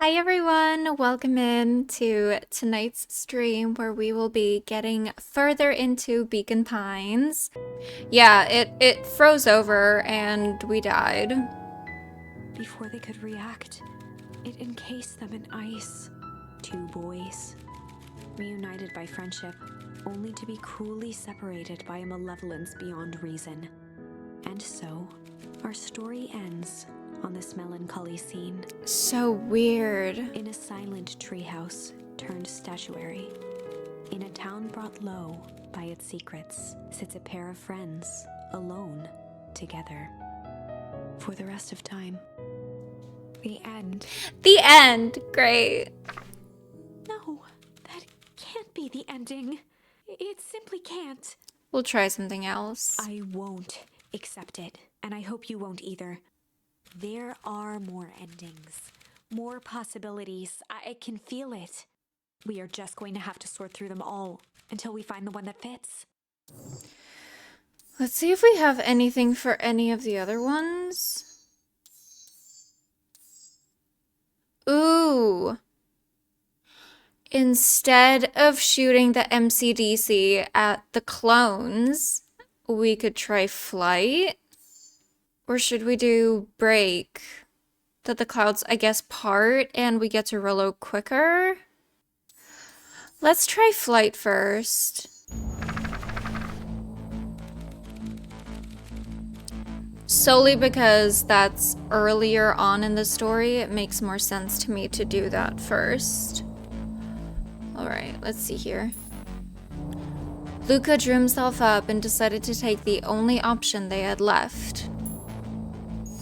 Hi everyone, welcome in to tonight's stream where we will be getting further into Beacon Pines. Yeah, it froze over and we died. Before they could react, it encased them in ice. Two boys, reunited by friendship, only to be cruelly separated by a malevolence beyond reason. And so, our story ends on this melancholy scene. So weird. In a silent treehouse turned statuary, in a town brought low by its secrets, sits a pair of friends, alone, together. For the rest of time. The end. The end! Great. No, that can't be the ending. It simply can't. We'll try something else. I won't accept it, and I hope you won't either. There are more endings, more possibilities. I can feel it. We are just going to have to sort through them all until we find the one that fits. Let's see if we have anything for any of the other ones. Ooh. Instead of shooting the MCDC at the clones, we could try flight. Or should we do break? That the clouds, I guess, part and we get to Rolo quicker? Let's try flight first. Solely because that's earlier on in the story, it makes more sense to me to do that first. Alright, let's see here. Luca drew himself up and decided to take the only option they had left.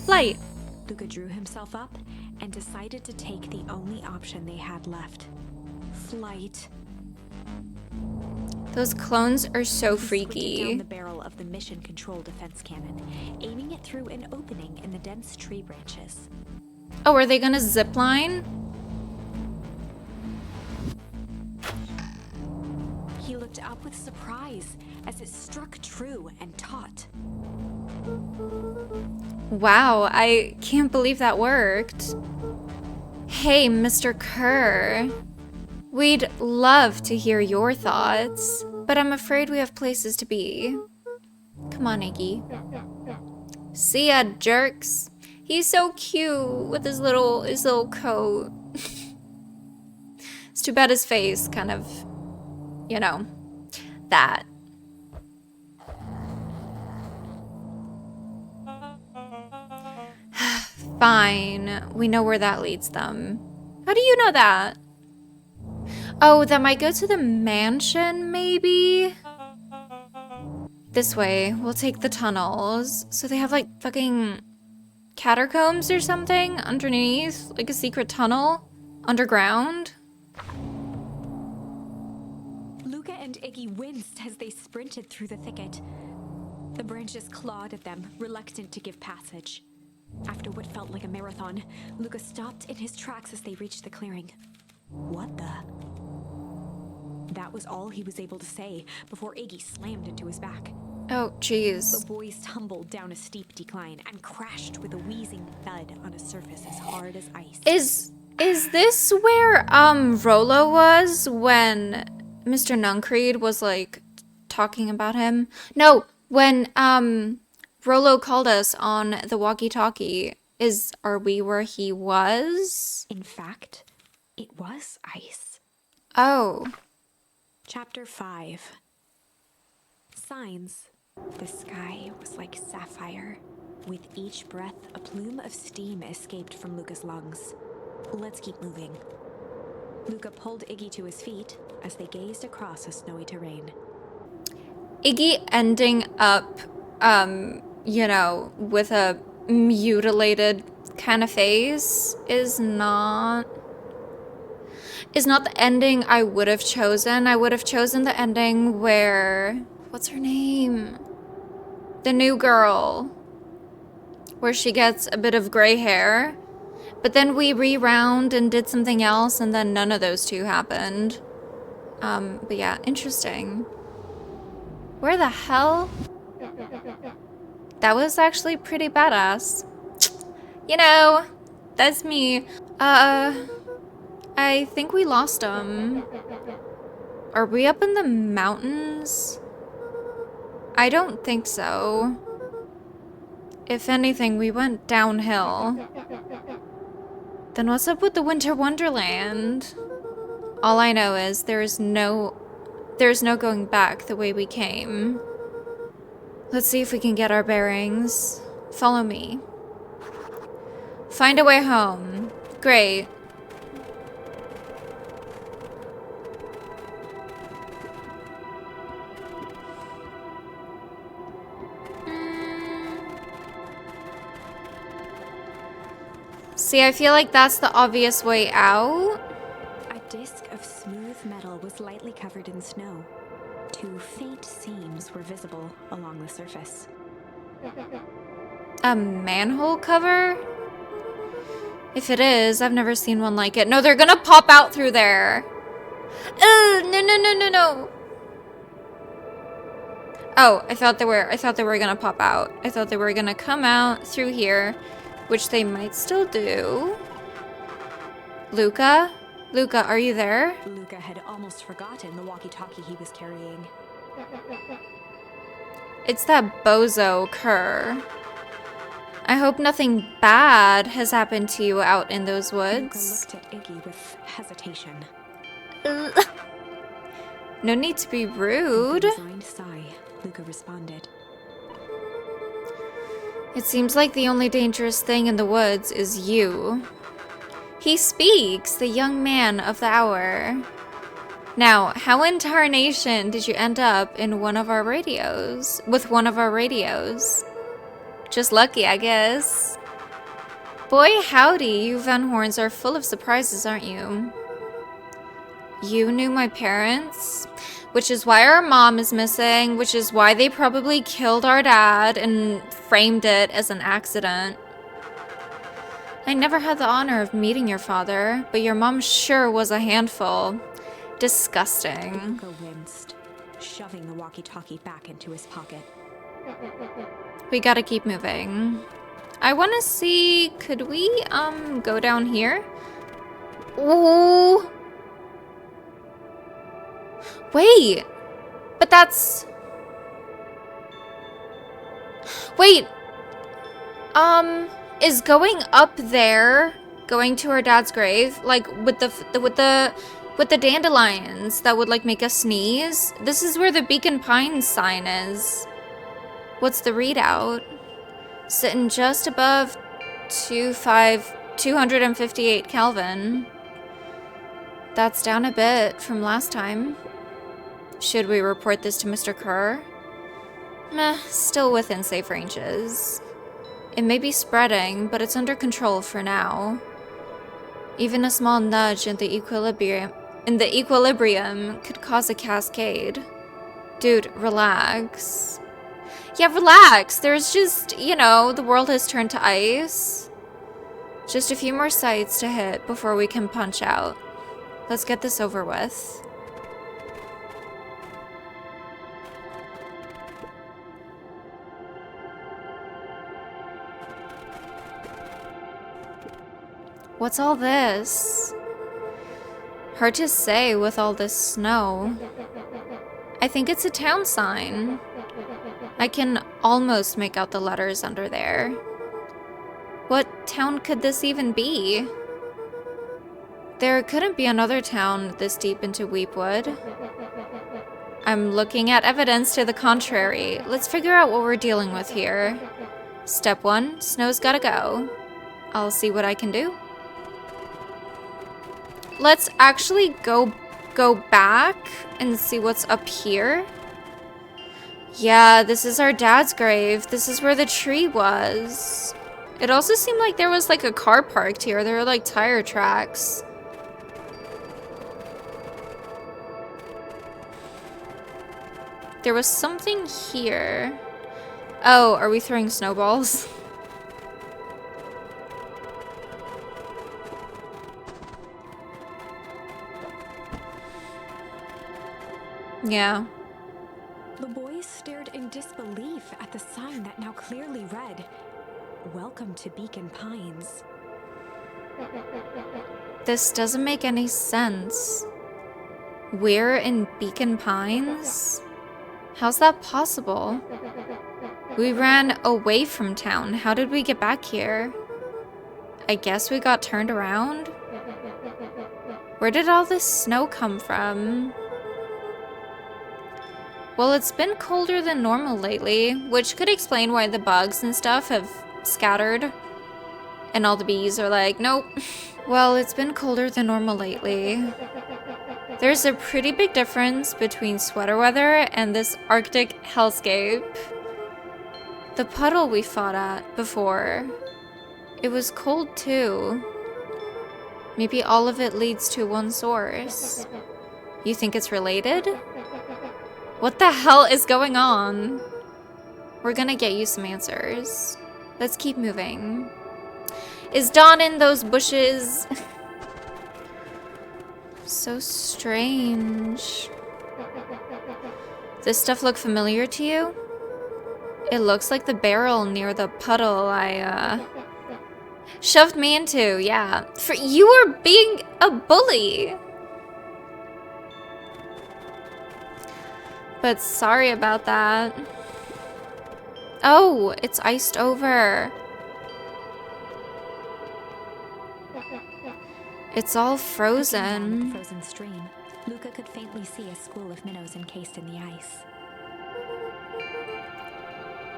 Flight. Luca drew himself up and decided to take the only option they had left. Flight. Those clones are so He squinted freaky. down the barrel of the mission control defense cannon, aiming it through an opening in the dense tree branches. Oh, are they gonna zip line? He looked up with surprise as it struck true and taut. Wow, I can't believe that worked. Hey, Mr. Kerr. We'd love to hear your thoughts, but I'm afraid we have places to be. Come on, Iggy. See ya, jerks. He's so cute with his little coat. It's too bad his face kind of, you know, that. Fine. We know where that leads them. How do you know that? Oh, that might go to the mansion, maybe? This way. We'll take the tunnels. So they have, like, fucking catacombs or something underneath? Like a secret tunnel? Underground? Luca and Iggy winced as they sprinted through the thicket. The branches clawed at them, reluctant to give passage. After what felt like a marathon, Luca stopped in his tracks as they reached the clearing. What the? That was all he was able to say before Iggy slammed into his back. Oh, jeez. The boys tumbled down a steep decline and crashed with a wheezing thud on a surface as hard as ice. Is this where, Rolo was when Mr. Nuncreed was, like, talking about him? No, when, Rolo called us on the walkie-talkie. Are we where he was? In fact, it was ice. Oh. Chapter 5. Signs. The sky was like sapphire. With each breath, a plume of steam escaped from Luca's lungs. Let's keep moving. Luca pulled Iggy to his feet as they gazed across a snowy terrain. Iggy ending up, you know, with a mutilated kind of face is not the ending I would have chosen. I would have chosen the ending where, what's her name? The new girl. Where she gets a bit of gray hair. But then we rewound and did something else, and then none of those two happened. But yeah, interesting. Where the hell? That was actually pretty badass. You know, that's me. I think we lost him. Are we up in the mountains? I don't think so. If anything, we went downhill. Then what's up with the Winter Wonderland? All I know is there's no going back the way we came. Let's see if we can get our bearings. Follow me. Find a way home. Great. See, I feel like that's the obvious way out. A disc of smooth metal was lightly covered in snow. 2 faint seams were visible along the surface. A manhole cover? If it is, I've never seen one like it. No, they're gonna pop out through there. Ugh, no. Oh, I thought they were gonna pop out. I thought they were gonna come out through here, which they might still do. Luca? Luca, are you there? Luca had almost forgotten the walkie-talkie he was carrying. It's that bozo Kerr. I hope nothing bad has happened to you out in those Luca woods. looked at Iggy with hesitation. Ugh. No need to be rude. With a resigned sigh, Luca responded. It seems like the only dangerous thing in the woods is you. He speaks, the young man of the hour. Now, how in tarnation did you end up in one of our radios? With one of our radios? Just lucky, I guess. Boy, howdy, you Van Horns are full of surprises, aren't you? You knew my parents? Which is why our mom is missing, which is why they probably killed our dad and framed it as an accident. I never had the honor of meeting your father, but your mom sure was a handful. Disgusting. Luca winced, shoving the walkie-talkie back into his pocket. We gotta keep moving. I wanna see, could we, go down here? Ooh. Wait, but that's... Wait, is going up there, going to her dad's grave, like with the dandelions that would like make us sneeze? This is where the Beacon Pines sign is. What's the readout? Sitting just above 258 Kelvin. That's down a bit from last time. Should we report this to Mr. Kerr? Meh, still within safe ranges. It may be spreading, but it's under control for now. Even a small nudge in the equilibrium could cause a cascade. Dude, relax. Yeah, relax. There's just, you know, the world has turned to ice. Just a few more sites to hit before we can punch out. Let's get this over with. What's all this? Hard to say with all this snow. I think it's a town sign. I can almost make out the letters under there. What town could this even be? There couldn't be another town this deep into Weepwood. I'm looking at evidence to the contrary. Let's figure out what we're dealing with here. Step 1, snow's gotta go. I'll see what I can do. Let's actually go back and see what's up here. Yeah, this is our dad's grave. This is where the tree was. It also seemed like there was like a car parked here. There were like tire tracks. There was something here. Oh, are we throwing snowballs? Yeah. The boys stared in disbelief at the sign that now clearly read, "Welcome to Beacon Pines." This doesn't make any sense. We're in Beacon Pines? How's that possible? We ran away from town. How did we get back here? I guess we got turned around? Where did all this snow come from? Well, it's been colder than normal lately, which could explain why the bugs and stuff have scattered. And all the bees are like, nope. Well, it's been colder than normal lately. There's a pretty big difference between sweater weather and this Arctic hellscape. The puddle we fought at before, it was cold too. Maybe all of it leads to one source. You think it's related? What the hell is going on? We're gonna get you some answers. Let's keep moving. Is Dawn in those bushes? So strange. This stuff look familiar to you? It looks like the barrel near the puddle I shoved me into, yeah. You were being a bully. But sorry about that. Oh, it's iced over. It's all frozen. The frozen stream, Luca could faintly see a school of minnows encased in the ice.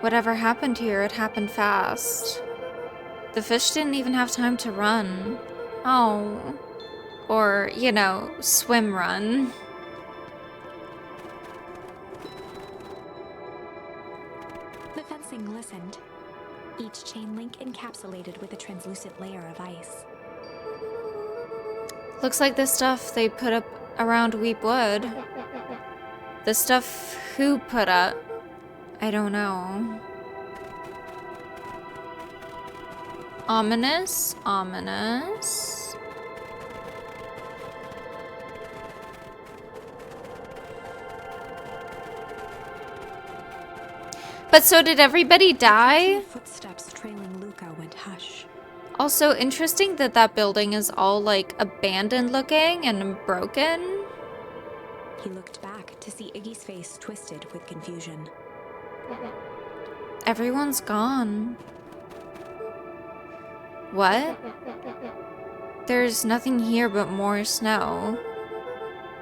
Whatever happened here, it happened fast. The fish didn't even have time to run. Oh. Or, you know, swim run. The fencing glistened, each chain link encapsulated with a translucent layer of ice. Looks like the stuff they put up around Weep Wood. The stuff who put up? I don't know. Ominous, ominous. But so did everybody die? Footsteps trailing Luca went hush. Also interesting that that building is all like abandoned looking and broken. He looked back to see Iggy's face twisted with confusion. Everyone's gone. What? There's nothing here but more snow.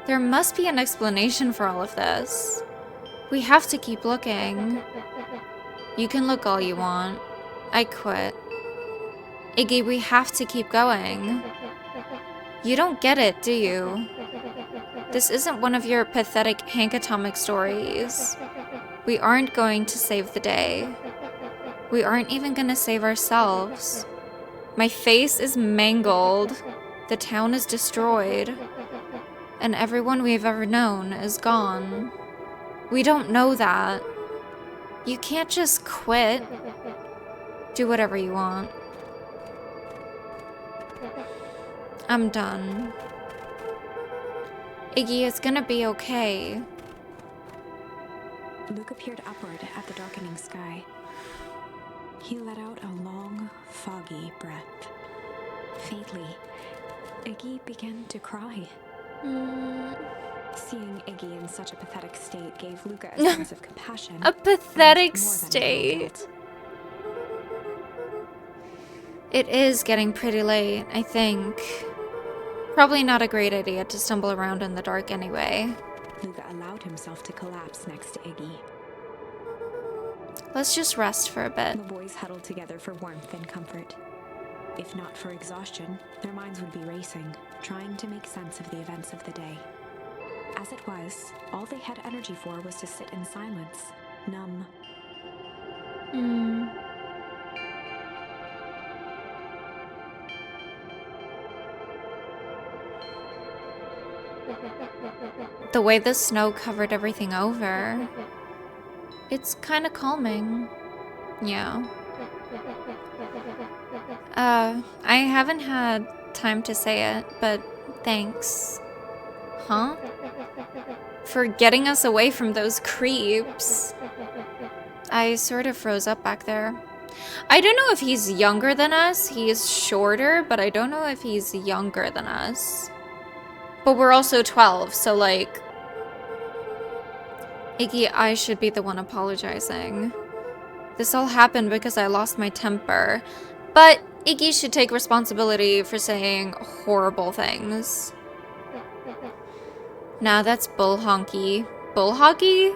There must be an explanation for all of this. We have to keep looking. You can look all you want. I quit. Iggy, we have to keep going. You don't get it, do you? This isn't one of your pathetic Hank Atomic stories. We aren't going to save the day. We aren't even gonna save ourselves. My face is mangled. The town is destroyed. And everyone we've ever known is gone. We don't know that. You can't just quit. Do whatever you want. I'm done. Iggy, it's gonna be okay. Luca peered upward at the darkening sky. He let out a long, foggy breath. Faintly, Iggy began to cry. Seeing Iggy in such a pathetic state gave Luca a sense of compassion. A pathetic and more than state. guilt. It is getting pretty late, I think. Probably not a great idea to stumble around in the dark anyway. Luca allowed himself to collapse next to Iggy. Let's just rest for a bit. The boys huddled together for warmth and comfort. If not for exhaustion, their minds would be racing, trying to make sense of the events of the day. As it was, all they had energy for was to sit in silence, numb. The way the snow covered everything over, it's kind of calming. Yeah. I haven't had time to say it, but thanks. Huh? For getting us away from those creeps. I sort of froze up back there. I don't know if he's younger than us. He is shorter, but I don't know if he's younger than us. But we're also 12, so like... Iggy, I should be the one apologizing. This all happened because I lost my temper. But Iggy should take responsibility for saying horrible things. Now that's bull honky. Bull hockey?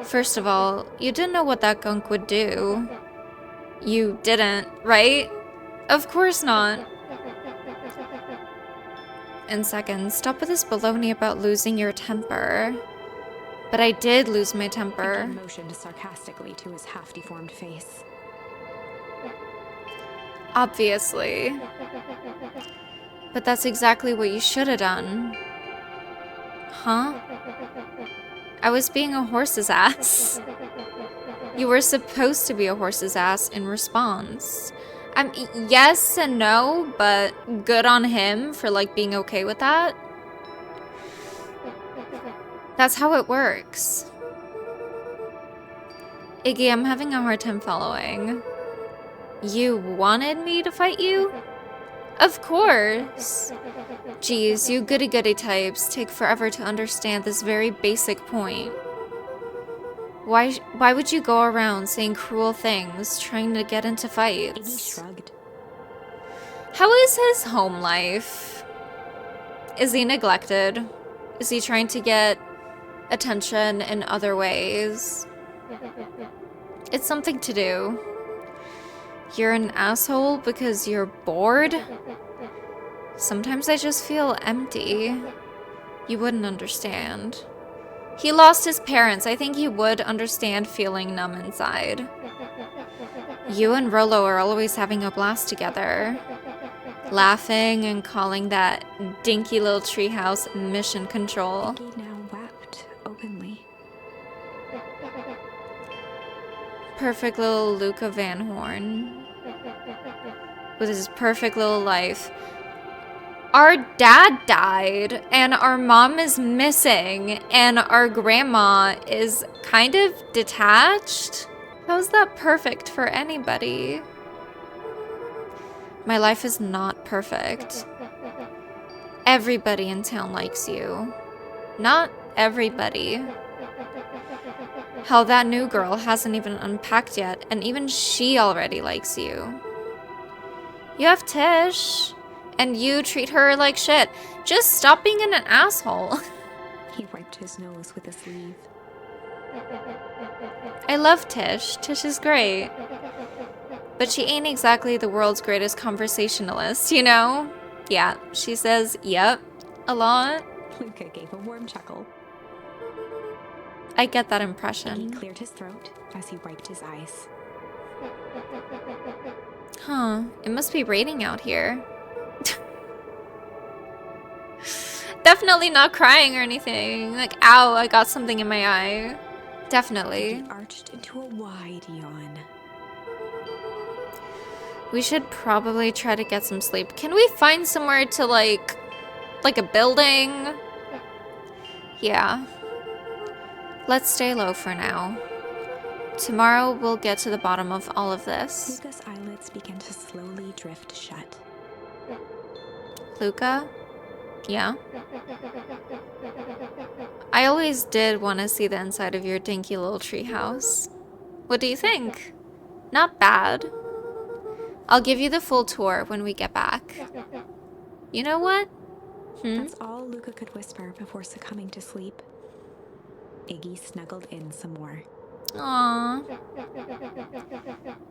First of all, you didn't know what that gunk would do. You didn't, right? Of course not. And second, stop with this baloney about losing your temper. But I did lose my temper. Iggy motioned sarcastically to his half-deformed face. Obviously. But that's exactly what you should have done. Huh? I was being a horse's ass. You were supposed to be a horse's ass in response. Yes and no, but good on him for like being okay with that. That's how it works. Iggy, I'm having a hard time following. You wanted me to fight you? Of course. Geez, you goody-goody types take forever to understand this very basic point. Why would you go around saying cruel things, trying to get into Iggy fights? shrugged. How is his home life? Is he neglected? Is he trying to get attention in other ways? It's something to do. You're an asshole because you're bored? Sometimes I just feel empty. You wouldn't understand. He lost his parents. I think he would understand feeling numb inside. You and Rolo are always having a blast together. Laughing and calling that dinky little treehouse mission control. Iggy now wept openly. Perfect little Luca Van Horn. With his perfect little life. Our dad died, and our mom is missing, and our grandma is kind of detached. How's that perfect for anybody? My life is not perfect. Everybody in town likes you. Not everybody. Hell, that new girl hasn't even unpacked yet, and even she already likes you. You have Tish, and you treat her like shit. Just stop being an asshole. He wiped his nose with a sleeve. I love Tish. Tish is great. But she ain't exactly the world's greatest conversationalist, you know? Yeah, she says, yep, a lot. Luca gave a warm chuckle. I get that Iggy impression. cleared his throat as he wiped his eyes. Huh, it must be raining out here. Definitely not crying or anything. Like, ow, I got something in my eye. Definitely. Iggy arched into a wide yawn. We should probably try to get some sleep. Can we find somewhere to like a building? Yeah. Let's stay low for now. Tomorrow we'll get to the bottom of all of this. Luca's eyelids began to slowly drift shut. Luca? Yeah? I always did want to see the inside of your dinky little treehouse. What do you think? Not bad. I'll give you the full tour when we get back. You know what? That's all Luca could whisper before succumbing to sleep. Iggy snuggled in some more. Aww.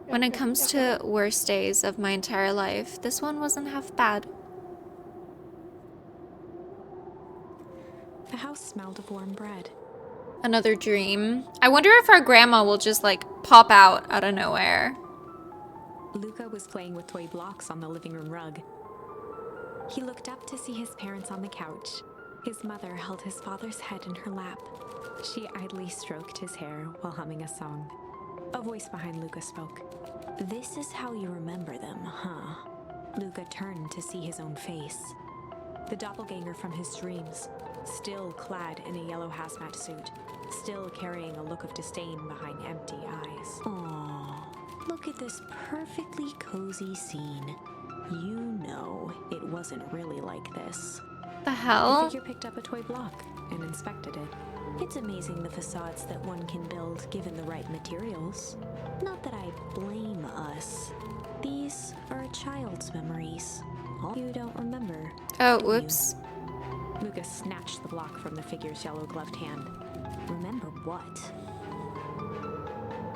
When it comes to worst days of my entire life, this one wasn't half bad. The house smelled of warm bread. Another dream. I wonder if our grandma will just like pop out of nowhere. Luca was playing with toy blocks on the living room rug. He looked up to see his parents on the couch. His mother held his father's head in her lap. She idly stroked his hair while humming a song. A voice behind Luca spoke. "This is how you remember them, huh?" Luca turned to see his own face. The doppelganger from his dreams, still clad in a yellow hazmat suit, still carrying a look of disdain behind empty eyes. Aww. Look at this perfectly cozy scene. You know it wasn't really like this. The The hell? figure picked up a toy block and inspected it. It's amazing the facades that one can build given the right materials. Not that I blame us. These are a child's memories. All you don't remember. Oh, do you? whoops. Lucas snatched the block from the figure's yellow-gloved hand. Remember what?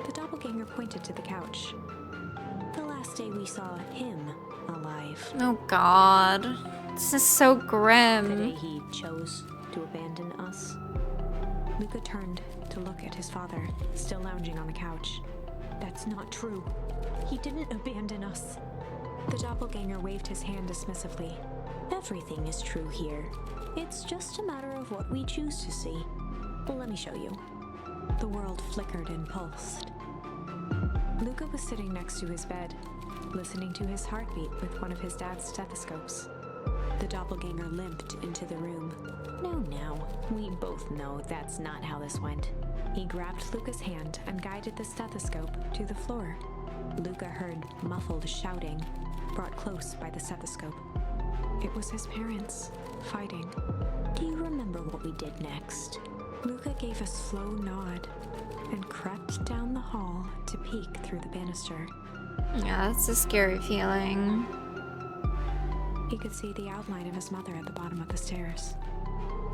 The doppelganger pointed to the couch. The last day we saw him alive. Oh god. This is so The day grim. he chose to abandon us. Luca turned to look at his father, still lounging on the couch. That's not true. He didn't abandon us. The doppelganger waved his hand dismissively. Everything is true here. It's just a matter of what we choose to see. Well, let me show you. The world flickered and pulsed. Luca was sitting next to his bed, listening to his heartbeat with one of his dad's stethoscopes. The doppelganger limped into the room. No, we both know that's not how this went. He grabbed Luca's hand and guided the stethoscope to the floor. Luca heard muffled shouting, brought close by the stethoscope. It was his parents, fighting. Do you remember what we did next? Luca gave a slow nod and crept down the hall to peek through the banister. Yeah, that's a scary feeling. He could see the outline of his mother at the bottom of the stairs.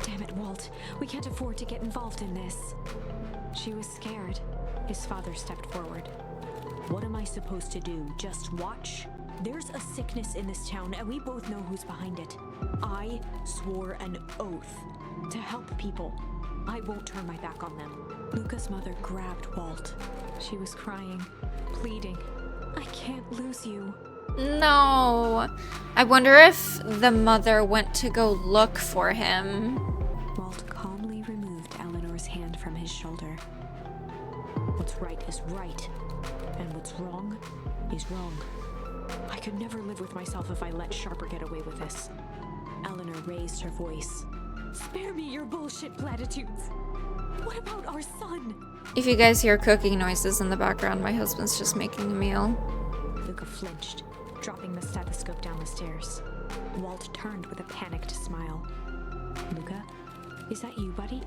Damn it, Walt. We can't afford to get involved in this. She was scared. His father stepped forward. What am I supposed to do? Just watch? There's a sickness in this town, and we both know who's behind it. I swore an oath to help people. I won't turn my back on them. Luca's mother grabbed Walt. She was crying, pleading. I can't lose you. No. I wonder if the mother went to go look for him. Walt calmly removed Eleanor's hand from his shoulder. What's right is right, and what's wrong is wrong. I could never live with myself if I let Sharper get away with this. Eleanor raised her voice. Spare me your bullshit platitudes. What about our son? If you guys hear cooking noises in the background, my husband's just making a meal. Luca flinched, dropping the stethoscope down the stairs. Walt turned with a panicked smile. Luca, is that you, buddy?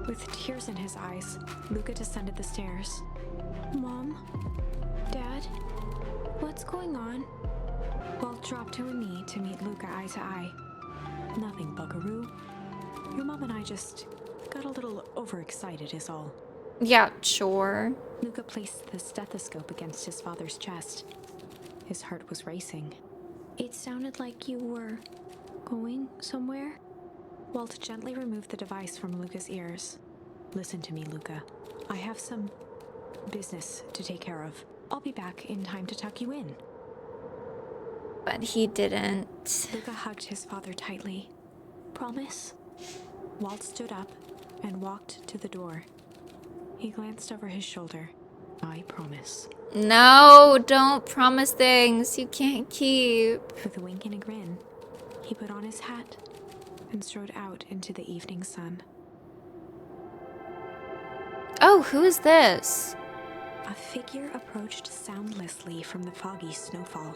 With tears in his eyes, Luca descended the stairs. Mom? Dad? What's going on? Walt dropped to a knee to meet Luca eye to eye. Nothing, buckaroo. Your mom and I just got a little overexcited is all. Yeah, sure. Luca placed the stethoscope against his father's chest. His heart was racing. It sounded like you were going somewhere. Walt gently removed the device from Luca's ears. Listen to me, Luca. I have some business to take care of. I'll be back in time to tuck you in. But he didn't. Luca hugged his father tightly. Promise? Walt stood up and walked to the door. He glanced over his shoulder. I promise. No, don't promise things you can't keep. With a wink and a grin, he put on his hat and strode out into the evening sun. Oh, who is this? A figure approached soundlessly from the foggy snowfall.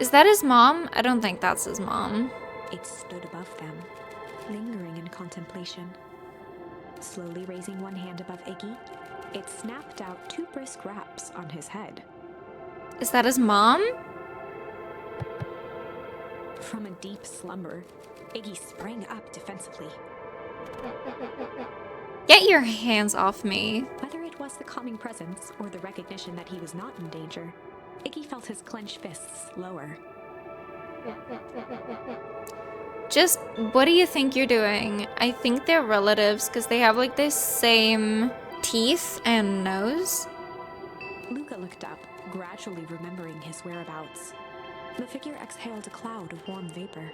Is that his mom? I don't think that's his mom. It stood above them, lingering in contemplation. Slowly raising one hand above Iggy, it snapped out 2 brisk raps on his head. Is that his mom? From a deep slumber, Iggy sprang up defensively. Get your hands off me. Whether it was the calming presence or the recognition that he was not in danger, Iggy felt his clenched fists lower. Just, what do you think you're doing? I think they're relatives because they have like the same teeth and nose. Luca looked up, gradually remembering his whereabouts. The figure exhaled a cloud of warm vapor.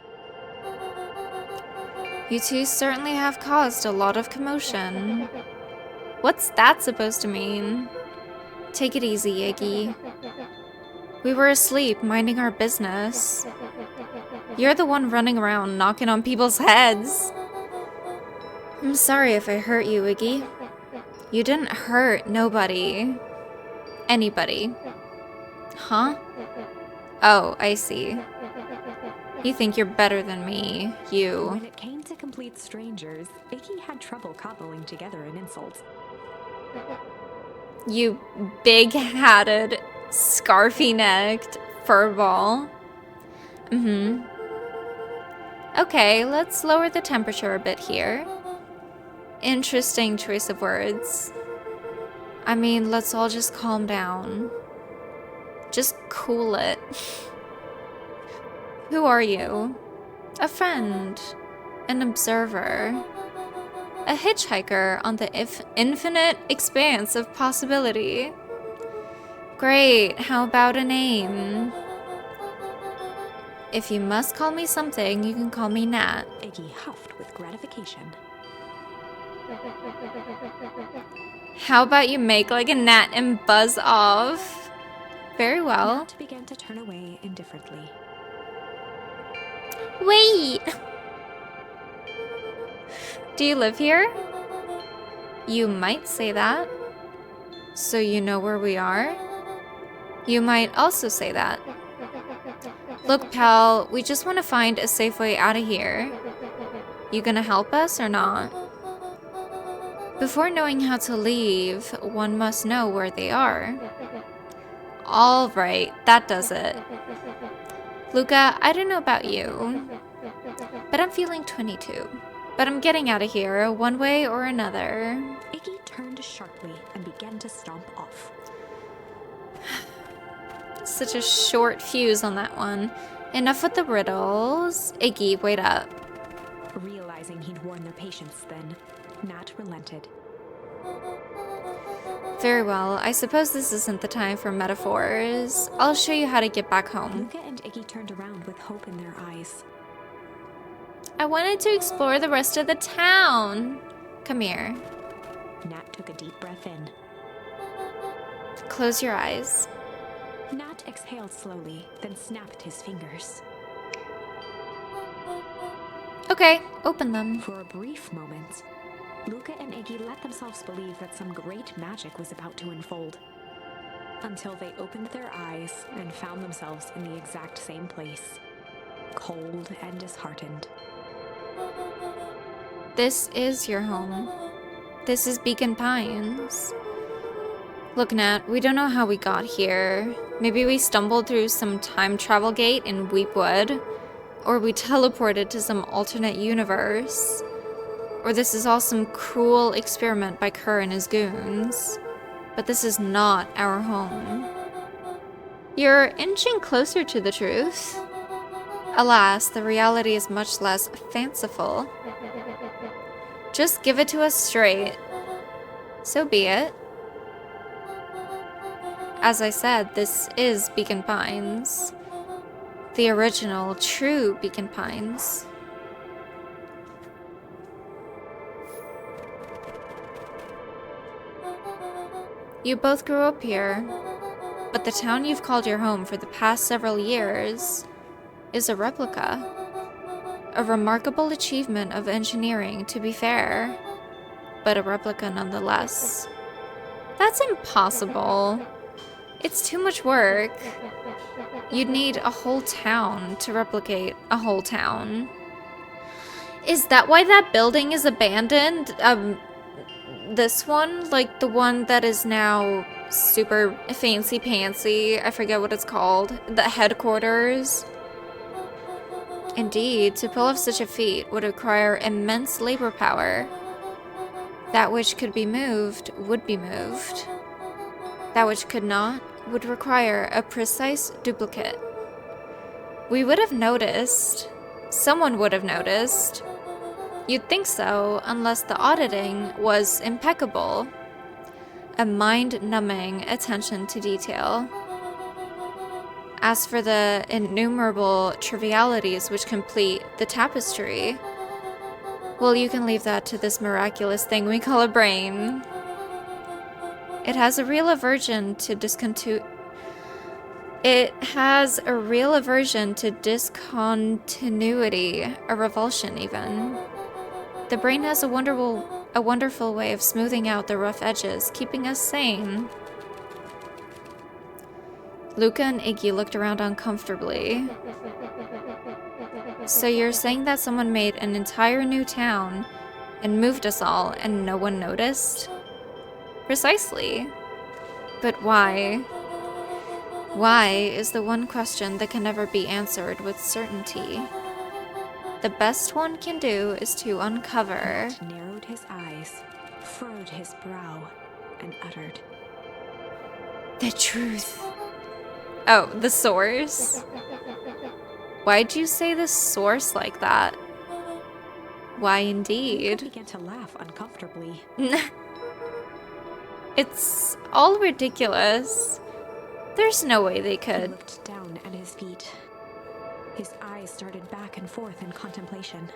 You two certainly have caused a lot of commotion. What's that supposed to mean? Take it easy, Iggy. We were asleep, minding our business. You're the one running around, knocking on people's heads. I'm sorry if I hurt you, Iggy. You didn't hurt nobody. Anybody. Huh? Oh, I see. You think you're better than me, you. When it came to complete strangers, Iggy had trouble cobbling together an insult. You big-hatted, scarfy-necked furball. Okay, let's lower the temperature a bit here. Interesting choice of words. I mean, let's all just calm down. Just cool it. Who are you? A friend. An observer. A hitchhiker on the infinite expanse of possibility. Great, how about a name? If you must call me something, you can call me Nat. Iggy huffed with gratification. How about you make like a gnat and buzz off? Very well. Nat began to turn away indifferently. Wait! Do you live here? You might say that. So you know where we are? You might also say that. Look, pal, we just want to find a safe way out of here. You gonna help us or not? Before knowing how to leave, one must know where they are. All right, that does it. Luca, I don't know about you, but I'm feeling 22. But I'm getting out of here one way or another. Iggy turned sharply and began to stomp off. Such a short fuse on that one. Enough with the riddles. Iggy, wait up. Realizing he'd worn their patience then, Nat relented. Very well, I suppose this isn't the time for metaphors. I'll show you how to get back home. Luca and Iggy turned around with hope in their eyes. I wanted to explore the rest of the town. Come here. Nat took a deep breath in. Close your eyes. Nat exhaled slowly, then snapped his fingers. Okay, open them. For a brief moment, Luca and Iggy let themselves believe that some great magic was about to unfold. Until they opened their eyes and found themselves in the exact same place, cold and disheartened. This is your home. This is Beacon Pines. Look, Nat, we don't know how we got here. Maybe we stumbled through some time travel gate in Weepwood, or we teleported to some alternate universe, or this is all some cruel experiment by Kerr and his goons. But this is not our home. You're inching closer to the truth. Alas, the reality is much less fanciful. Just give it to us straight. So be it. As I said, this is Beacon Pines. The original, true Beacon Pines. You both grew up here, but the town you've called your home for the past several years is a replica. A remarkable achievement of engineering, to be fair, but a replica nonetheless. That's impossible. It's too much work. You'd need a whole town to replicate a whole town. Is that why that building is abandoned? This one? Like the one that is now super fancy-pantsy. I forget what it's called. The headquarters. Indeed, to pull off such a feat would require immense labor power. That which could be moved would be moved. That which could not would require a precise duplicate. We would have noticed. Someone would have noticed. You'd think so, unless the auditing was impeccable. A mind-numbing attention to detail. As for the innumerable trivialities which complete the tapestry, well, you can leave that to this miraculous thing we call a brain. It has a real aversion to discontinuity, a revulsion even. The brain has a wonderful way of smoothing out the rough edges, keeping us sane. Luca and Iggy looked around uncomfortably. So you're saying that someone made an entire new town and moved us all and no one noticed? Precisely. But why? Why is the one question that can never be answered with certainty. The best one can do is to uncover. Matt narrowed his eyes, furrowed his brow, and uttered, The truth. Oh, the source? Why'd you say the source like that? Why He indeed? began to laugh uncomfortably. It's all ridiculous. There's no way they He could. looked down at his feet. His eyes started back and forth in contemplation.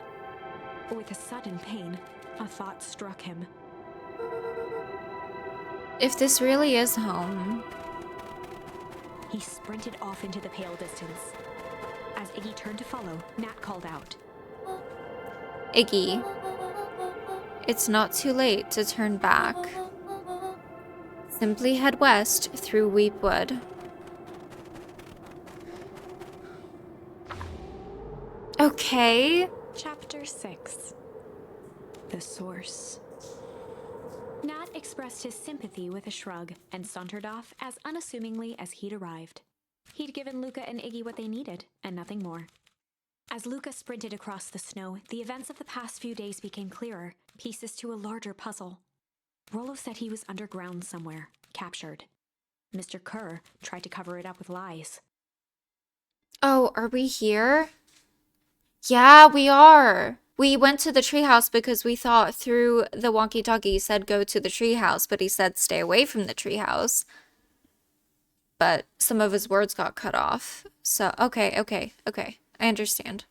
With a sudden pain, a thought struck him. If this really is home, He sprinted off into the pale distance. As Iggy turned to follow, Nat called out. Iggy, it's not too late to turn back. Simply head west through Weepwood. Okay. Chapter 6. The Source. Nat expressed his sympathy with a shrug and sauntered off as unassumingly as he'd arrived. He'd given Luca and Iggy what they needed, and nothing more. As Luca sprinted across the snow, the events of the past few days became clearer, pieces to a larger puzzle. Rollo said he was underground somewhere, captured. Mr. Kerr tried to cover it up with lies. Oh, are we here? Yeah, we are. We went to the treehouse because we thought through the walkie-talkie said go to the treehouse, but he said stay away from the treehouse. But some of his words got cut off. So, okay. I understand.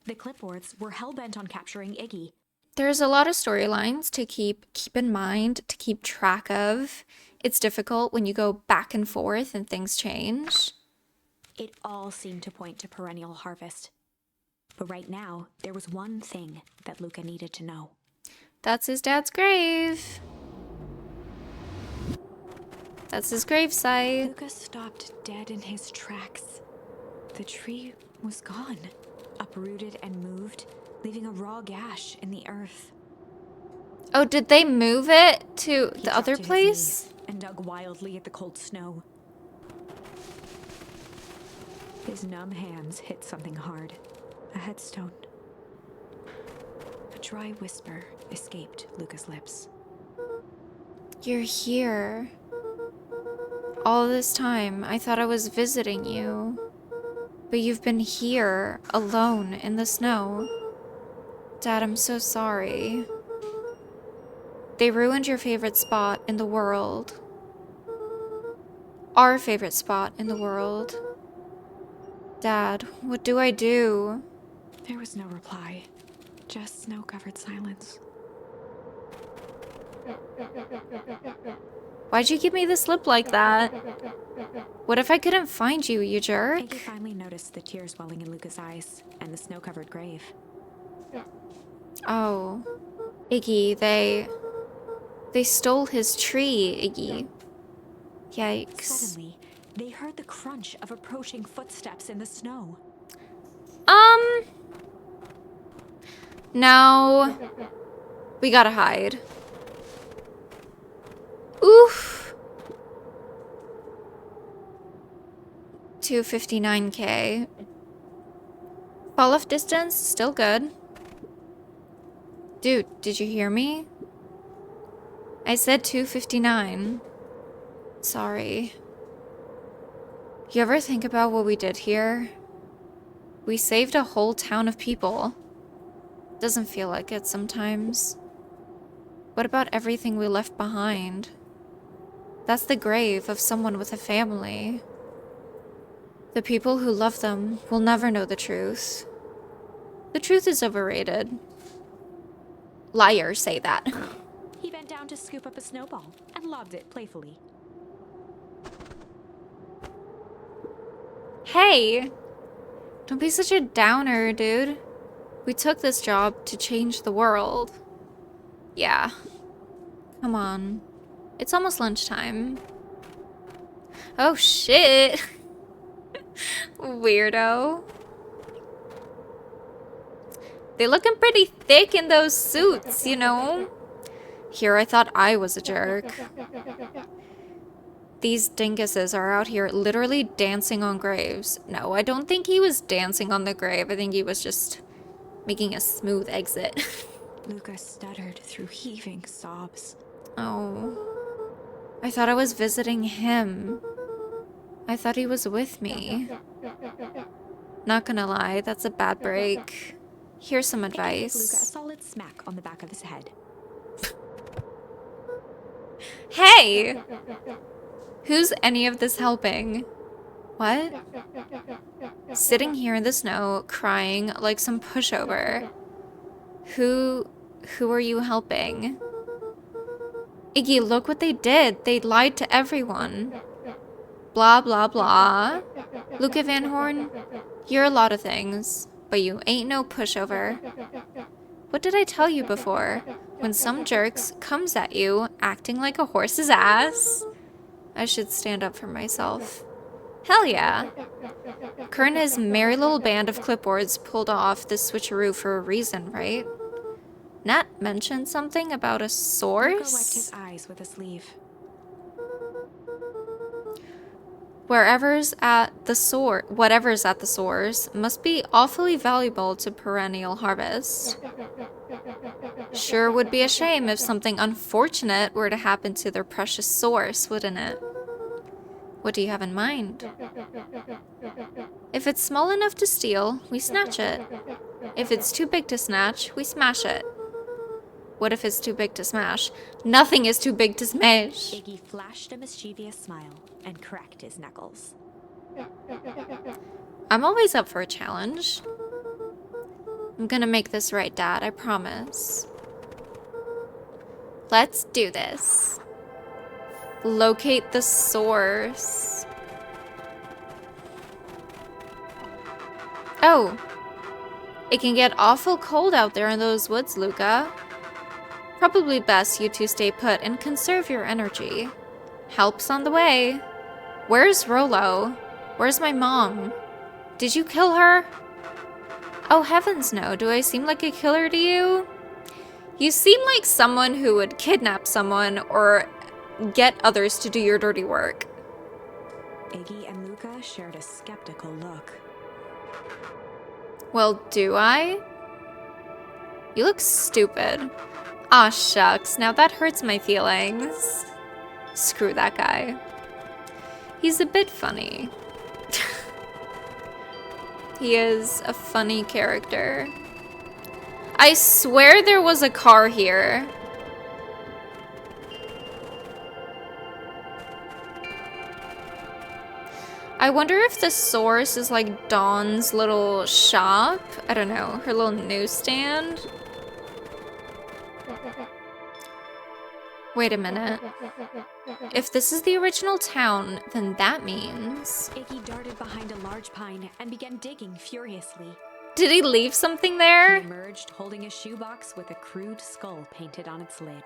The clipboards were hell-bent on capturing Iggy. There's a lot of storylines to keep in mind, to keep track of. It's difficult when you go back and forth and things change. It all seemed to point to Perennial Harvest. But right now, there was one thing that Luca needed to know. That's his dad's grave. That's his gravesite. Luca stopped dead in his tracks. The tree was gone, uprooted and moved, leaving a raw gash in the earth. Oh, did they move it to He the other dropped to his place? knees and dug wildly at the cold snow. His numb hands hit something hard. A headstone. A dry whisper escaped Luca's lips. You're here. All this time, I thought I was visiting you. But you've been here, alone, in the snow. Dad, I'm so sorry. They ruined your favorite spot in the world. Our favorite spot in the world. Dad, what do I do? There was no reply, just snow-covered silence. Why'd you give me the slip like that? What if I couldn't find you, you jerk? Iggy finally noticed the tears welling in Luca's eyes and the snow-covered grave. Oh. Iggy, they stole his tree, Iggy. Yikes. Suddenly, they heard the crunch of approaching footsteps in the snow. No. We gotta hide. Oof. 259K. Fall off distance, still good. Dude, did you hear me? I said 259. Sorry. You ever think about what we did here? We saved a whole town of people. Doesn't feel like it sometimes. What about everything we left behind? That's the grave of someone with a family. The people who love them will never know the truth. The truth is overrated. Liars say that. He bent down to scoop up a snowball and lobbed it playfully. Hey! Don't be such a downer, dude. We took this job to change the world. Yeah. Come on. It's almost lunchtime. Oh shit. Weirdo. They looking pretty thick in those suits, you know? Here I thought I was a jerk. These dinguses are out here literally dancing on graves. No, I don't think he was dancing on the grave. I think he was just making a smooth exit. Luca stuttered through heaving sobs. Oh. I thought I was visiting him. I thought he was with me. Not gonna lie, that's a bad break. Here's some Icky gave Luca a advice. solid smack on the back of his head. Hey! Who's any of this helping? What? Sitting here in the snow, crying like some pushover. Who are you helping? Iggy, look what they did. They lied to everyone. Blah, blah, blah. Luca Van Horn, you're a lot of things, but you ain't no pushover. What did I tell you before? When some jerks comes at you acting like a horse's ass, I should stand up for myself. Hell yeah. Kurt and his merry little band of clipboards pulled off this switcheroo for a reason, right? Nat mentioned something about a Luca wiped source? his eyes with a sleeve. Whatever's at the source must be awfully valuable to Perennial Harvest. Sure would be a shame if something unfortunate were to happen to their precious source, wouldn't it? What do you have in mind? If it's small enough to steal, we snatch it. If it's too big to snatch, we smash it. What if it's too big to smash? Nothing is too big to smash. Iggy flashed a mischievous smile and cracked his knuckles. I'm always up for a challenge. I'm gonna make this right, Dad, I promise. Let's do this. Locate the source. Oh. It can get awful cold out there in those woods, Luca. Probably best you two stay put and conserve your energy. Help's on the way. Where's Rolo? Where's my mom? Did you kill her? Oh heavens no, do I seem like a killer to you? You seem like someone who would kidnap someone or get others to do your dirty work. Iggy and Luca shared a skeptical look. Well, do I? You look stupid. Aw, shucks, now that hurts my feelings. Screw that guy. He's a bit funny. He is a funny character. I swear there was a car here. I wonder if the source is like Dawn's little shop. I don't know, her little newsstand. Wait a minute. If this is the original town, then that means... Iggy darted behind a large pine and began digging furiously. Did he leave something He there? emerged holding a shoebox with a crude skull painted on its lid.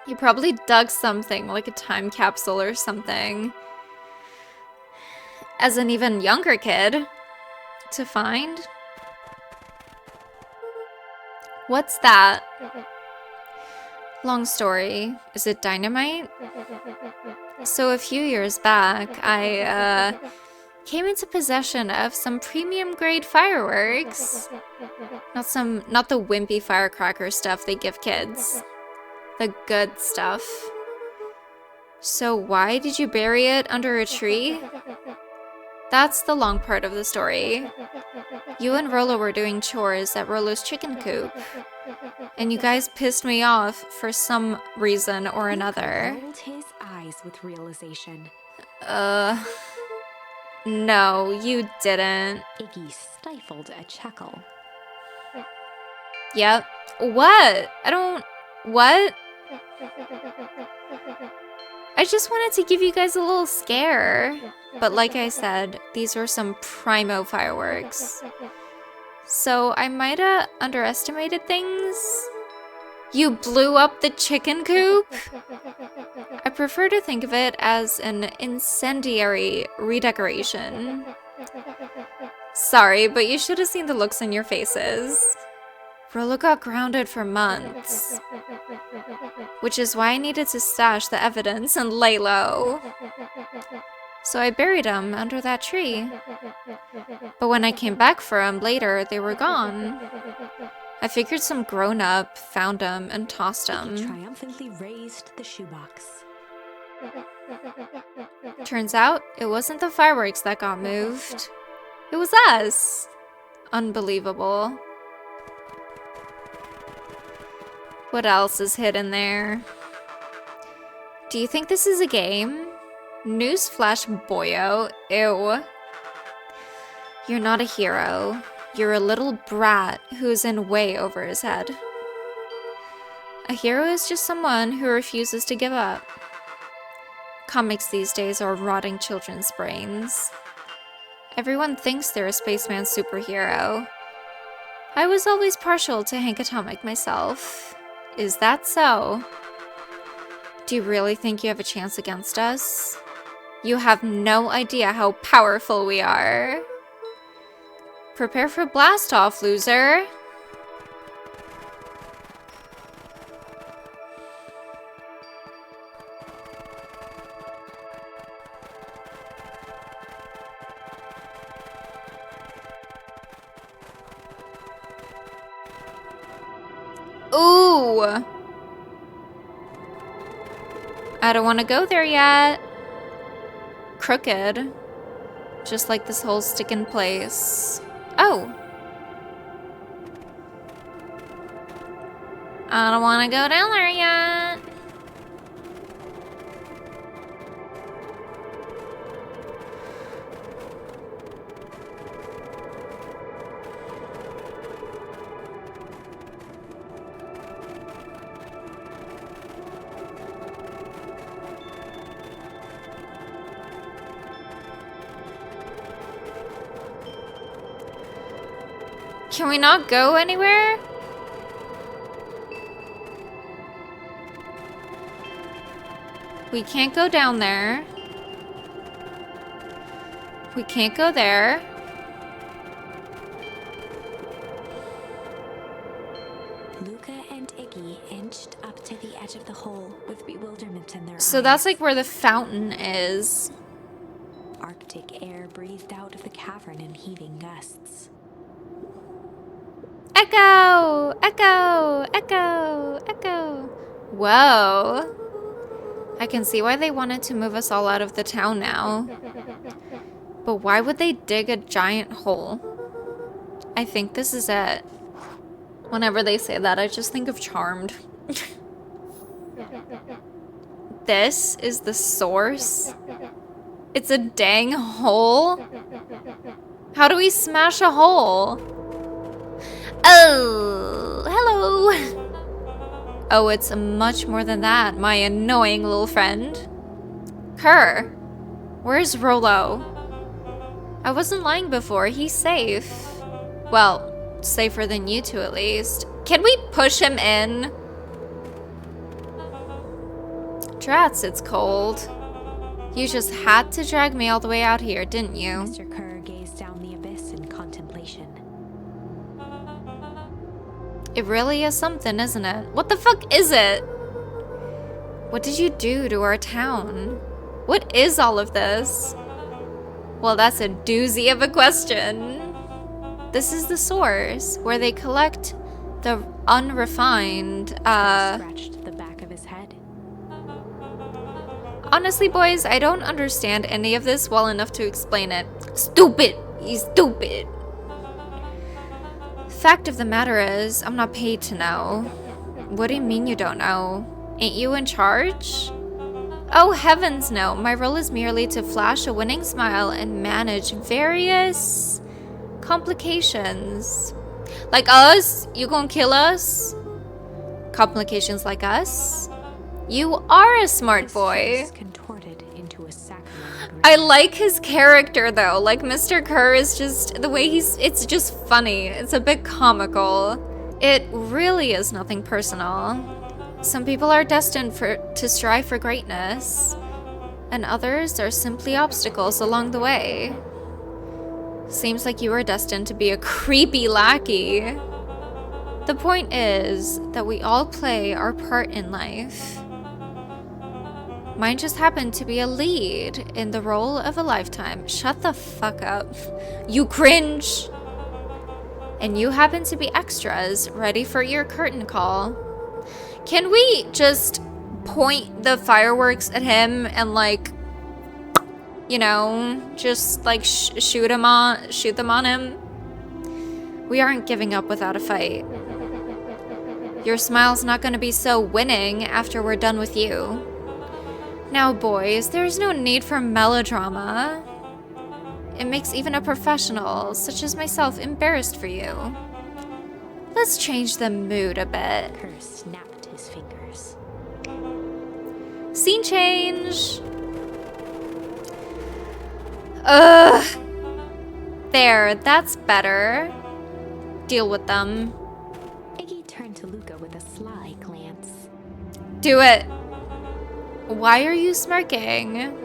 He probably dug something, like a time capsule or something. As an even younger kid. To find. What's that? Long story. Is it dynamite? So a few years back, I came into possession of some premium grade fireworks. Not the wimpy firecracker stuff they give kids. The good stuff. So why did you bury it under a tree? That's the long part of the story. You and Rolo were doing chores at Rolo's chicken coop. And you guys pissed me off for some reason or another. Rolled his eyes with realization. No, you didn't. Iggy stifled a chuckle. Yep. What? What? I just wanted to give you guys a little scare. But like I said, these were some primo fireworks. So I might have underestimated things. You blew up the chicken coop? I prefer to think of it as an incendiary redecoration. Sorry, but you should have seen the looks on your faces. Rolo got grounded for months, which is why I needed to stash the evidence and lay low. So I buried him under that tree. But when I came back for him later, they were gone. I figured some grown-up found him and tossed He him. triumphantly raised the shoebox. Turns out, it wasn't the fireworks that got moved. It was us. Unbelievable. What else is hidden there? Do you think this is a game? Newsflash, boyo. Ew. You're not a hero. You're a little brat who's in way over his head. A hero is just someone who refuses to give up. Comics these days are rotting children's brains. Everyone thinks they're a spaceman superhero. I was always partial to Hank Atomic myself. Is that so? Do you really think you have a chance against us? You have no idea how powerful we are. Prepare for blast off, loser. Ooh. I don't want to go there yet. Crooked. Just like this whole stick in place. Oh. I don't want to go down there yet. Can we not go anywhere? We can't go down there. We can't go there. Luca and Iggy inched up to the edge of the hole with bewilderment in their eyes. So that's like where the fountain is. Arctic air breathed out of the cavern in heaving gusts. Echo! Echo! Echo! Echo! Whoa. I can see why they wanted to move us all out of the town now. But why would they dig a giant hole? I think this is it. Whenever they say that, I just think of Charmed. This is the source? It's a dang hole? How do we smash a hole? Oh, hello. Oh, it's much more than that, my annoying little friend. Kerr, where's Rolo? I wasn't lying before, he's safe. Well, safer than you two at least. Can we push him in? Drats, it's cold. You just had to drag me all the way out here, didn't you? Mr. Kerr gazed down the abyss in contemplation. It really is something, isn't it? What the fuck is it? What did you do to our town? What is all of this? Well, that's a doozy of a question. This is the source, where they collect the unrefined, Scratched the back of his head. Honestly, boys, I don't understand any of this well enough to explain it. Stupid! He's stupid! Fact of the matter is, I'm not paid to know. What do you mean you don't know? Ain't you in charge? Oh heavens no, my role is merely to flash a winning smile and manage various complications. Like us? You gonna kill us? Complications like us? You are a smart boy. Face contorted into a saccharine I like his character though. Like Mr. Kerr is just the way it's just funny. It's a bit comical. It really is nothing personal. Some people are destined to strive for greatness, and others are simply obstacles along the way. Seems like you are destined to be a creepy lackey. The point is that we all play our part in life. Mine just happened to be a lead in the role of a lifetime. Shut the fuck up. You cringe. And you happen to be extras ready for your curtain call. Can we just point the fireworks at him and like, you know, just like shoot them on him? We aren't giving up without a fight. Your smile's not gonna be so winning after we're done with you. Now, boys, there's no need for melodrama. It makes even a professional, such as myself, embarrassed for you. Let's change the mood a bit. Kerr snapped his fingers. Scene change! Ugh. There, that's better. Deal with them. Iggy turned to Luca with a sly glance. Do it. Why are you smirking?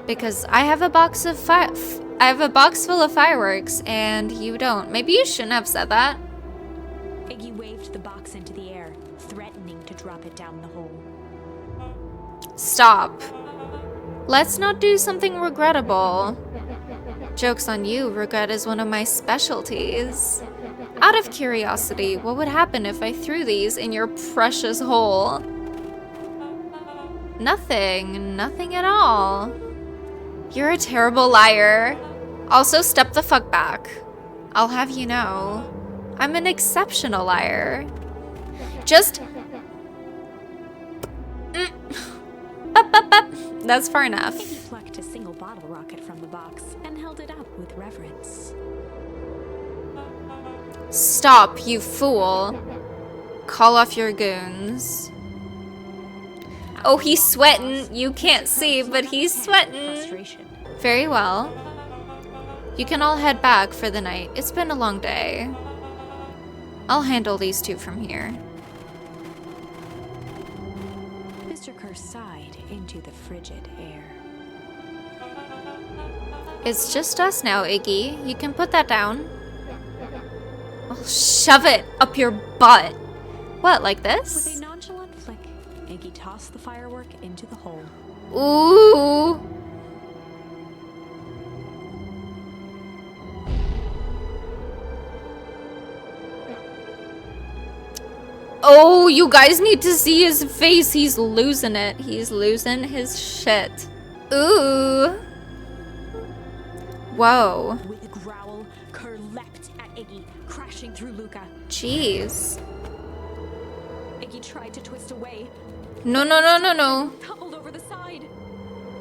Because I have a box full of fireworks and you don't. Maybe you shouldn't have said that. Iggy waved the box into the air, threatening to drop it down the hole. Stop. Let's not do something regrettable. Joke's on you, regret is one of my specialties. Out of curiosity, what would happen if I threw these in your precious hole? Nothing at all. You're a terrible liar. Also, step the fuck back. I'll have you know, I'm an exceptional liar. Just... That's far enough. Iggy plucked a single bottle rocket from the box and held it up with reverence. Stop, you fool. Call off your goons. Oh, he's sweating. You can't see, but he's sweating. Frustration. Very well. You can all head back for the night. It's been a long day. I'll handle these two from here. Mr. Kerr sighed into the frigid air. It's just us now, Iggy. You can put that down. I'll shove it up your butt. What, like With a this? nonchalant flick, Iggy tossed the firework into the hole. Ooh. Oh, you guys need to see his face. He's losing it. He's losing his shit. Ooh. Whoa. With a growl, Kerr leapt at Iggy, crashing through Luca. Jeez. Iggy tried to twist away, No. tumbled over the side.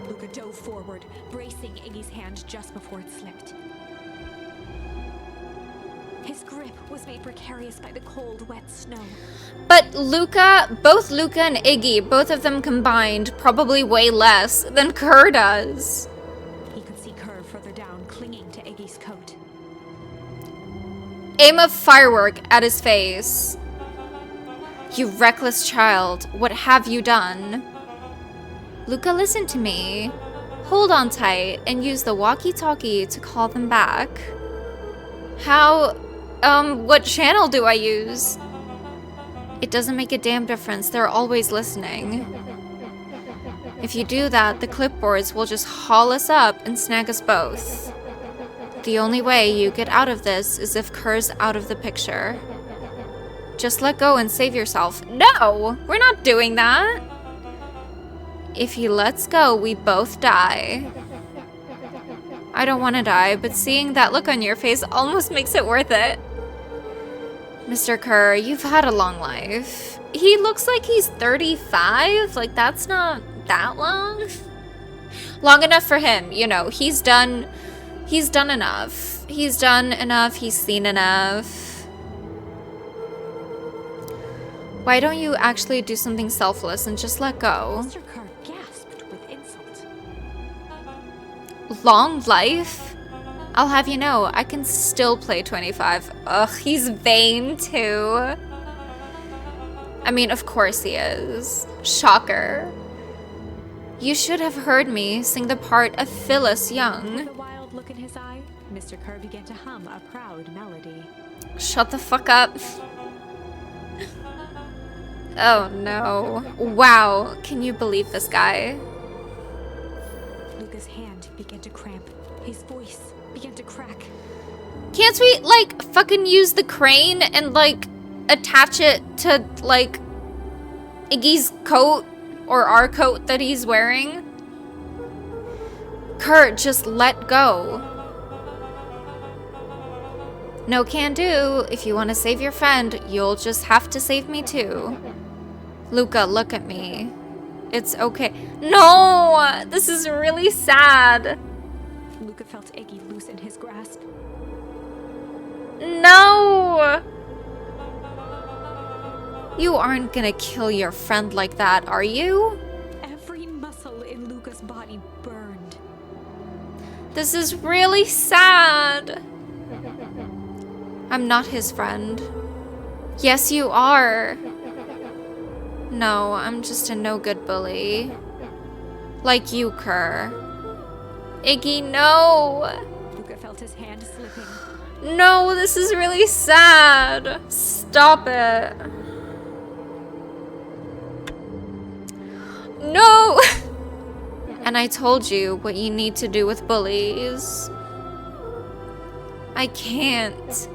Luca dove forward, bracing Iggy's hand just before it slipped. His grip was made precarious by the cold, wet snow. But both Luca and Iggy, both of them combined, probably weigh less than Kerr does. He could see Kerr further down, clinging to Iggy's coat. Aim a firework at his face. You reckless child, what have you done? Luca, listen to me. Hold on tight and use the walkie-talkie to call them back. How, what channel do I use? It doesn't make a damn difference, they're always listening. If you do that, the clipboards will just haul us up and snag us both. The only way you get out of this is if Kerr's out of the picture. Just let go and save yourself. No, we're not doing that. If he lets go, we both die. I don't want to die, but seeing that look on your face almost makes it worth it. Mr. Kerr, you've had a long life. He looks like he's 35. Like, that's not that long. Long enough for him, you know. He's done enough. He's done enough. He's seen enough. Why don't you actually do something selfless and just let go? Mr. Kerr gasped with insult. Long life? I'll have you know, I can still play 25. Ugh, he's vain too. I mean, of course he is. Shocker. You should have heard me sing the part of Phyllis Young. With a wild look in his eye, Mr. Kerr began to hum a proud melody. Shut the fuck up. Oh no. Wow, can you believe this guy? Luca's hand began to cramp. His voice began to crack. Can't we, like, fucking use the crane and, like, attach it to, like, Iggy's coat or our coat that he's wearing? Kurt, just let go. No can do. If you want to save your friend, you'll just have to save me too. Luca, look at me. It's okay. No! This is really sad. Luca felt Iggy loosen his grasp. No! You aren't gonna kill your friend like that, are you? Every muscle in Luca's body burned. This is really sad. I'm not his friend. Yes, you are. No, I'm just a no-good bully. Like you, Kerr. Iggy, no! Luca felt his hand slipping. No, this is really sad. Stop it. No! And I told you what you need to do with bullies. I can't.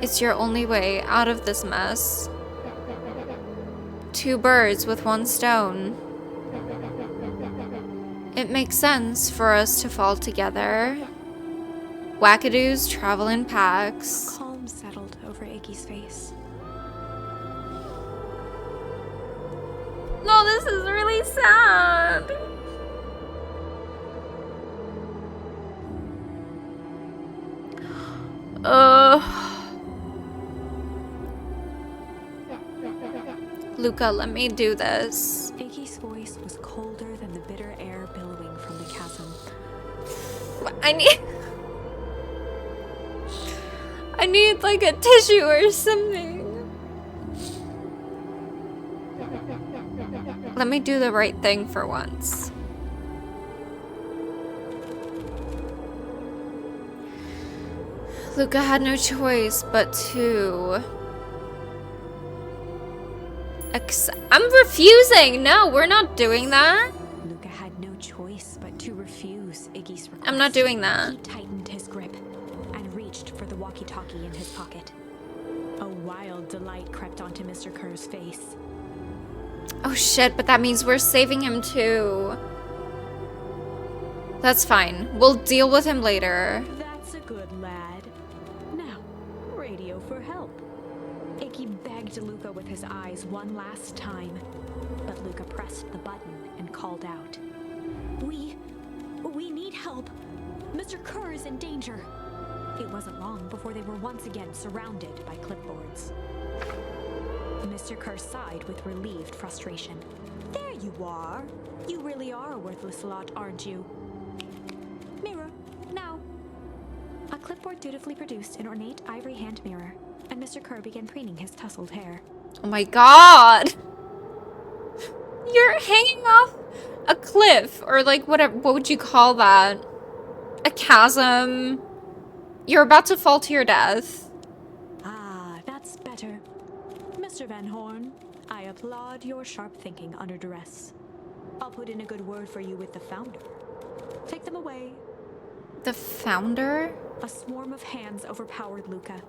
It's your only way out of this mess. 2 birds with 1 stone. It makes sense for us to fall together. Wackadoos travel in packs. Calm settled over Iggy's face. No, this is really sad. Luca, let me do this. Iggy's voice was colder than the bitter air billowing from the chasm. I need like a tissue or something. Let me do the right thing for once. Luca had no choice but to... I'm refusing! No, we're not doing that. Luca had no choice but to refuse Iggy's request. I'm not doing that. He tightened his grip and reached for the walkie-talkie in his pocket. A wild delight crept onto Mr. Kerr's face. Oh shit, but that means we're saving him too. That's fine. We'll deal with him later. That's a good lad. Now, radio for help. Iggy begged Luca with his eyes one last time, but Luca pressed the button and called out. We need help. Mr. Kerr is in danger. It wasn't long before they were once again surrounded by clipboards. Mr. Kerr sighed with relieved frustration. There you are. You really are a worthless lot, aren't you? Mirror, now. A clipboard dutifully produced an ornate ivory hand mirror, and Mr. Kerr began preening his tousled hair. Oh my god! You're hanging off a cliff, or like whatever, what would you call that? A chasm. You're about to fall to your death. Ah, that's better. Mr. Van Horn, I applaud your sharp thinking under duress. I'll put in a good word for you with the founder. Take them away. The founder? A swarm of hands overpowered Luca.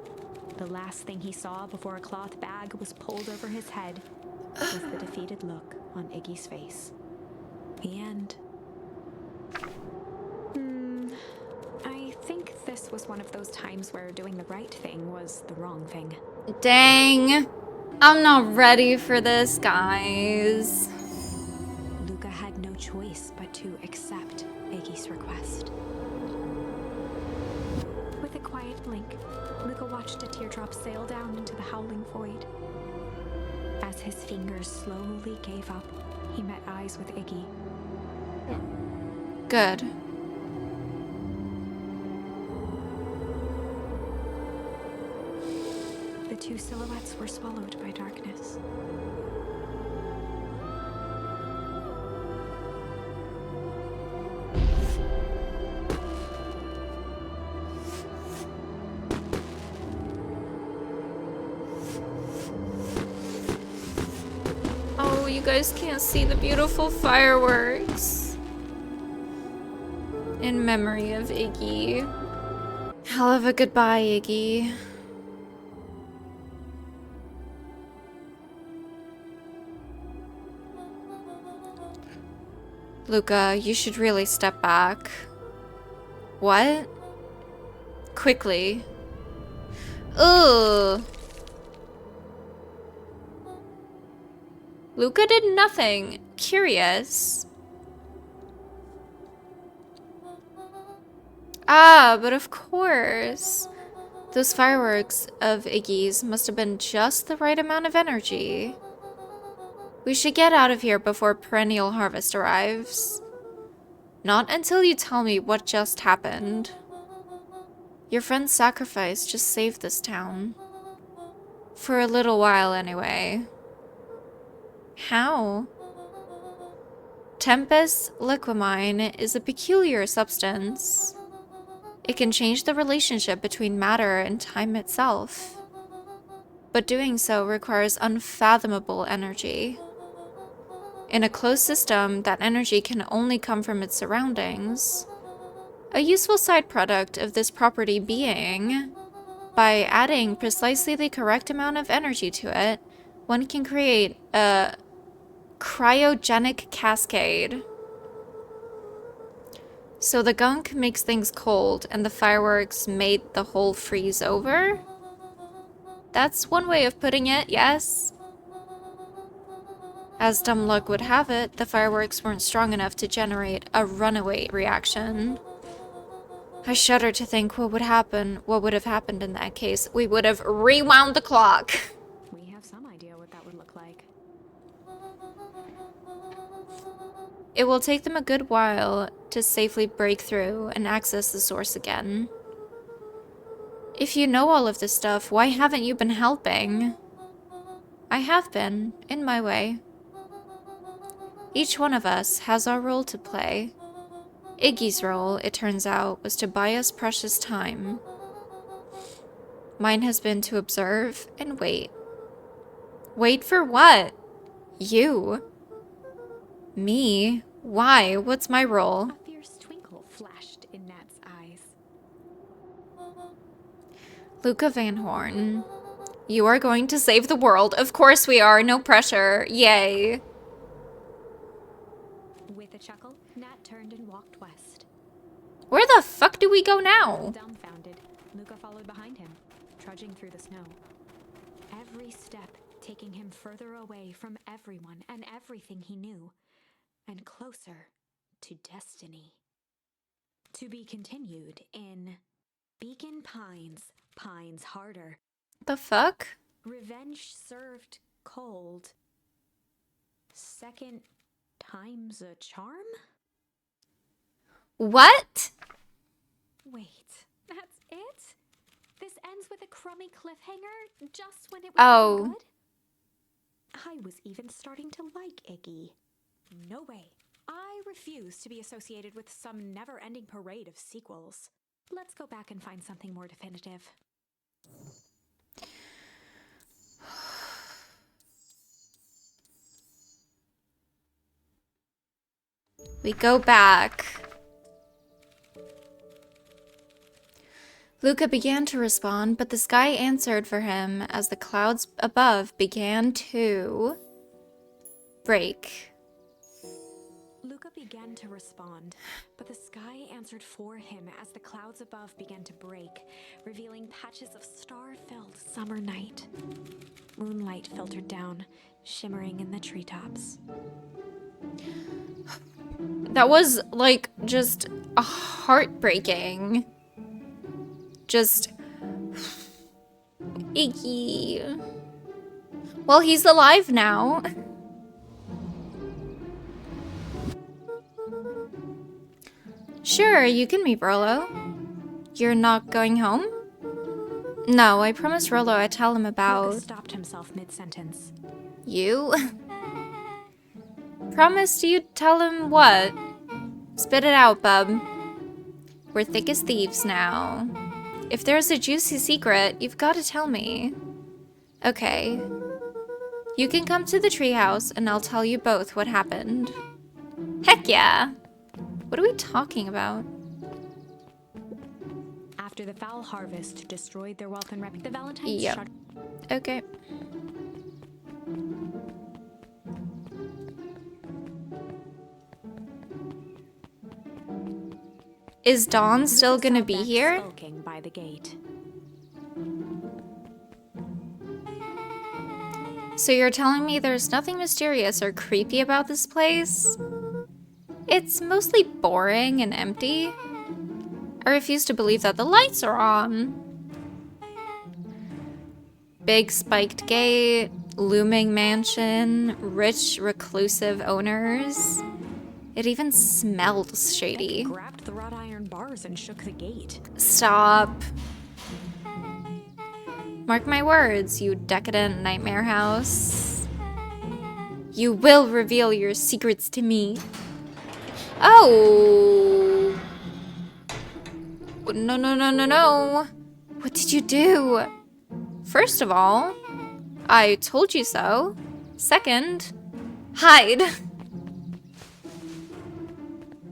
The last thing he saw before a cloth bag was pulled over his head was the defeated look on Iggy's face. The end. I think this was one of those times where doing the right thing was the wrong thing. Dang. I'm not ready for this, guys. Luca had no choice but to accept Iggy's request. With a quiet blink, Luca watched a teardrop sail down into the howling void. As his fingers slowly gave up, he met eyes with Iggy. Good. two silhouettes were swallowed by darkness. Oh, you guys can't see the beautiful fireworks. In memory of Iggy. Hell of a goodbye, Iggy. Luca, you should really step back. What? Quickly. Ugh. Luca did nothing. Curious. Ah, but of course. Those fireworks of Iggy's must have been just the right amount of energy. We should get out of here before perennial harvest arrives. Not until you tell me what just happened. Your friend's sacrifice just saved this town. For a little while, anyway. How? Tempest liquamine is a peculiar substance. It can change the relationship between matter and time itself. But doing so requires unfathomable energy. In a closed system, that energy can only come from its surroundings. A useful side product of this property being, by adding precisely the correct amount of energy to it, one can create a cryogenic cascade. So the gunk makes things cold, and the fireworks made the whole freeze over? That's one way of putting it, yes. As dumb luck would have it, the fireworks weren't strong enough to generate a runaway reaction. I shudder to think what would have happened in that case. We would have rewound the clock. We have some idea what that would look like. It will take them a good while to safely break through and access the source again. If you know all of this stuff, why haven't you been helping? I have been, in my way. Each one of us has our role to play. Iggy's role, it turns out, was to buy us precious time. Mine has been to observe and wait. Wait for what? You? Me? Why? What's my role? A fierce twinkle flashed in Nat's eyes. Luca Van Horn. You are going to save the world. Of course we are. No pressure. Yay. With a chuckle, Nat turned and walked west. Where the fuck do we go now? Dumbfounded, Luca followed behind him, trudging through the snow. Every step taking him further away from everyone and everything he knew, and closer to destiny. To be continued in Beacon Pines, Pines Harder. The fuck? Revenge served cold. Second time's a charm? What? Wait, that's it? This ends with a crummy cliffhanger just when it was Oh. good? I was even starting to like Iggy. No way. I refuse to be associated with some never-ending parade of sequels. Let's go back and find something more definitive. We go back. Luca began to respond, but the sky answered for him as the clouds above began to break. Luca began to respond, but the sky answered for him as the clouds above began to break, revealing patches of star-filled summer night. Moonlight filtered down, shimmering in the treetops. That was like just a heartbreaking. Just Iggy. Well, he's alive now. Sure, you can meet Rolo. You're not going home? No, I promised Rolo I'd tell him Luca about stopped himself mid-sentence. you. Promised you'd tell him what? Spit it out, bub. We're thick as thieves now. If there's a juicy secret, you've got to tell me. Okay. You can come to the treehouse and I'll tell you both what happened. Heck yeah! What are we talking about? After the foul harvest destroyed their wealth and reputation, the Valentines Yep. shut Okay. Is Dawn still Luca gonna saw be Beck here? skulking by the gate. So you're telling me there's nothing mysterious or creepy about this place? It's mostly boring and empty. I refuse to believe that the lights are on. Big spiked gate, looming mansion, rich reclusive owners. It even smells shady. Grabbed the wrought iron bars and shook the gate. Stop. Mark my words, you decadent nightmare house. You will reveal your secrets to me. Oh. No, no, no, no, no. What did you do? First of all, I told you so. Second, hide.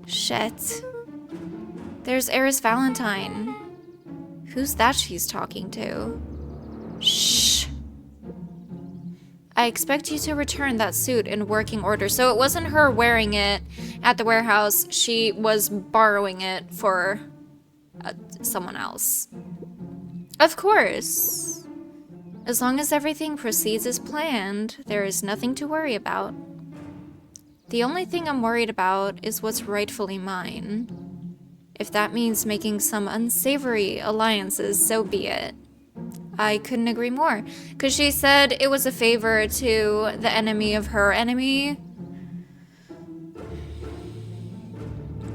Shit. There's Eris Valentine. Who's that she's talking to? Shh. I expect you to return that suit in working order. So it wasn't her wearing it at the warehouse. She was borrowing it for someone else. Of course. As long as everything proceeds as planned, there is nothing to worry about. The only thing I'm worried about is what's rightfully mine. If that means making some unsavory alliances, so be it. I couldn't agree more. Because she said it was a favor to the enemy of her enemy.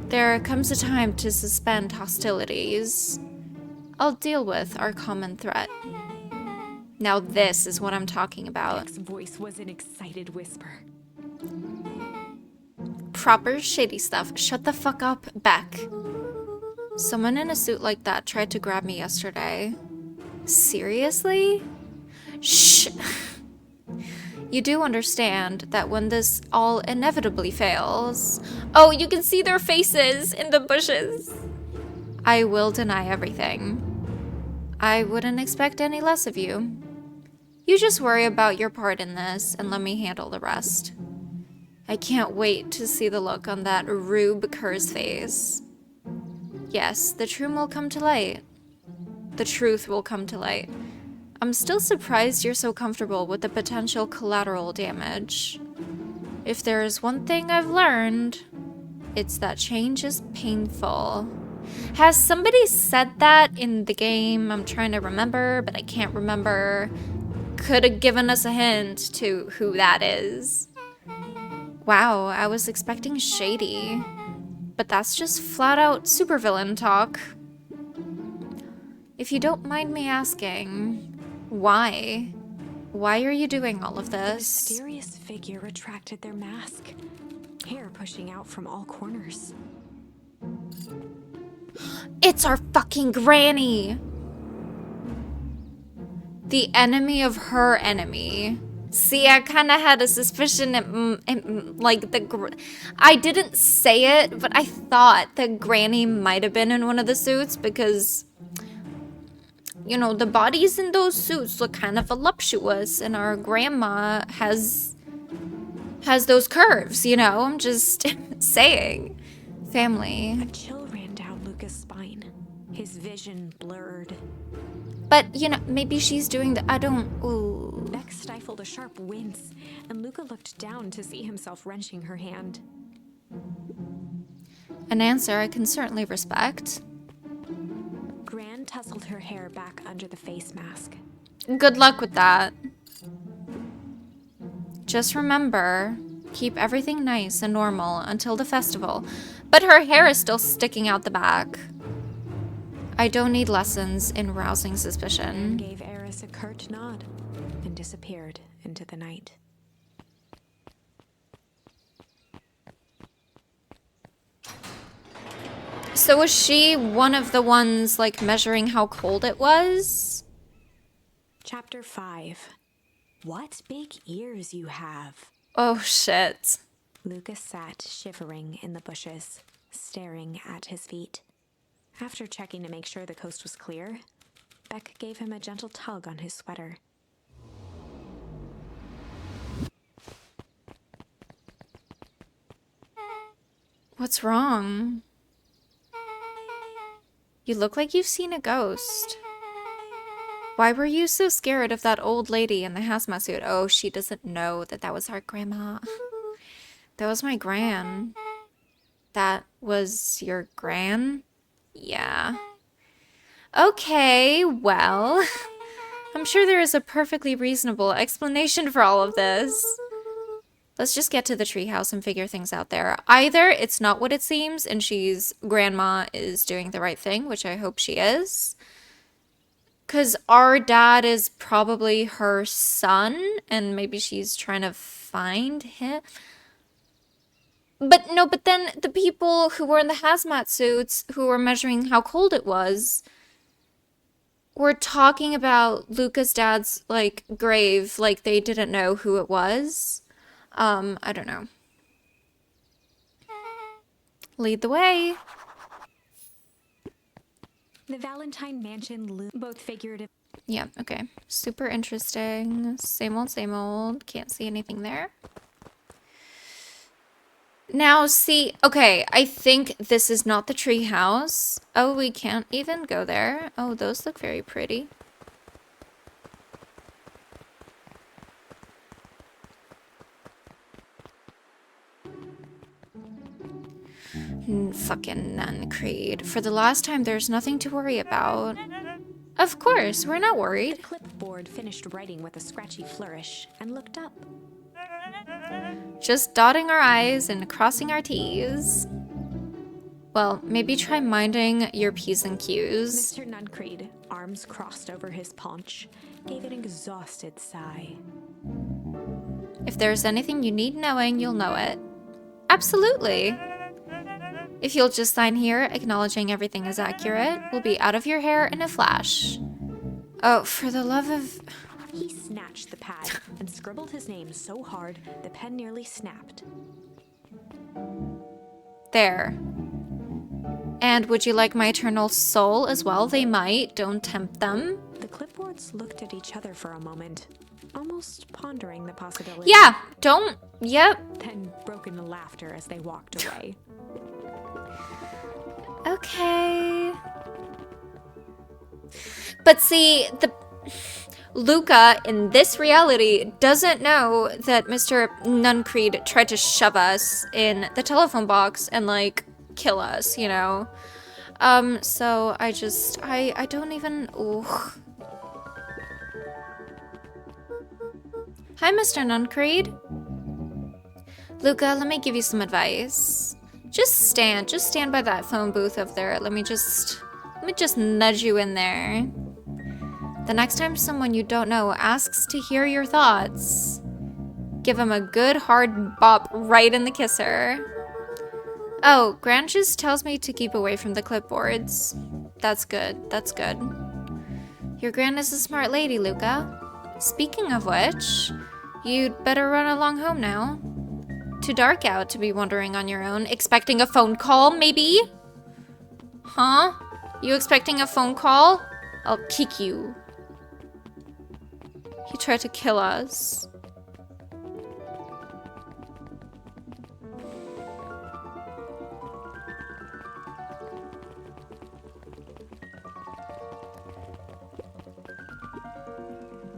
There comes a time to suspend hostilities. I'll deal with our common threat. Now this is what I'm talking about. Beck's voice was an excited whisper. Proper shady stuff. Shut the fuck up, Beck. Someone in a suit like that tried to grab me yesterday. Seriously? Shh. You do understand that when this all inevitably fails... Oh, you can see their faces in the bushes. I will deny everything. I wouldn't expect any less of you. You just worry about your part in this and let me handle the rest. I can't wait to see the look on that Rube Kerr's face. Yes, the truth will come to light. The truth will come to light. I'm still surprised you're so comfortable with the potential collateral damage. If there is one thing I've learned, it's that change is painful. Has somebody said that in the game? I'm trying to remember, but I can't remember. Could have given us a hint to who that is. Wow, I was expecting shady. But that's just flat out supervillain talk. If you don't mind me asking, why? Why are you doing all of The this? mysterious figure retracted their mask, hair pushing out from all corners. It's our fucking granny! The enemy of her enemy. See, I kind of had a suspicion I didn't say it, but I thought that Granny might have been in one of the suits because, you know, the bodies in those suits look kind of voluptuous, and our grandma has those curves, you know? I'm just saying. Family. A chill ran down Luca's spine, his vision blurred. But, you know, maybe she's doing the, I don't, ooh. Beck stifled a sharp wince, and Luca looked down to see himself wrenching her hand. An answer I can certainly respect. Gran tousled her hair back under the face mask. Good luck with that. Just remember, keep everything nice and normal until the festival. But her hair is still sticking out the back. I don't need lessons in rousing And suspicion. gave Eris a curt nod and disappeared into the night. So was she one of the ones, like, measuring how cold it was? Chapter 5. What big ears you have. Oh, shit. Lucas sat shivering in the bushes, staring at his feet. After checking to make sure the coast was clear, Beck gave him a gentle tug on his sweater. What's wrong? You look like you've seen a ghost. Why were you so scared of that old lady in the hazmat suit? Oh, she doesn't know that that was our grandma. That was my gran. That was your gran? Yeah. Okay, well, I'm sure there is a perfectly reasonable explanation for all of this. Let's just get to the treehouse and figure things out there. Either it's not what it seems and grandma is doing the right thing, which I hope she is. Because our dad is probably her son, and maybe she's trying to find him. But no, but then the people who were in the hazmat suits, who were measuring how cold it was, were talking about Luca's dad's, like, grave, like they didn't know who it was. I don't know. Lead the way. The Valentine Mansion both figurative. Yeah, okay. Super interesting. Same old, same old. Can't see anything there. Now, see, okay, I think this is not the tree house. Oh, we can't even go there. Oh, those look very pretty. Fucking Nun Creed. For the last time, there's nothing to worry about. Of course, we're not The worried. clipboard finished writing with a scratchy flourish and looked up. Just dotting our I's and crossing our T's. Well, maybe try minding your P's and Q's. Mr. Nuncreed, arms crossed over his paunch, gave an exhausted sigh. If there's anything you need knowing, you'll know it. Absolutely. If you'll just sign here, acknowledging everything is accurate, we'll be out of your hair in a flash. Oh, for the love of... He snatched the pad and scribbled his name so hard the pen nearly snapped. There. And would you like my eternal soul as well? They might. Don't tempt them. The clipboards looked at each other for a moment, almost pondering the possibility. Yeah, don't... Yep. Then broke into laughter as they walked away. Okay. But see, Luca in this reality doesn't know that Mr. Nuncreed tried to shove us in the telephone box and, like, kill us, you know? So I don't even... Ooh. Hi, Mr. Nuncreed. Luca, let me give you some advice. Just stand by that phone booth up there. Let me just nudge you in there. The next time someone you don't know asks to hear your thoughts, give him a good hard bop right in the kisser. Oh, Grant just tells me to keep away from the clipboards. That's good, that's good. Your Gran is a smart lady, Luca. Speaking of which, you'd better run along home now. Too dark out to be wandering on your own, expecting a phone call, maybe? Huh? You expecting a phone call? I'll kick you. He tried to kill us.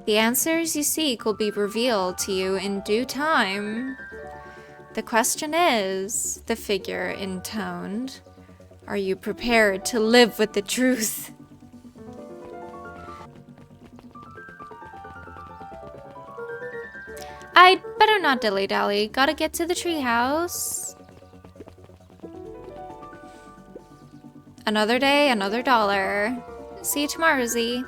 The answers you seek will be revealed to you in due time. The question is, the figure intoned, are you prepared to live with the truth? I'd better not dilly-dally. Gotta get to the treehouse. Another day, another dollar. See you tomorrow, Z.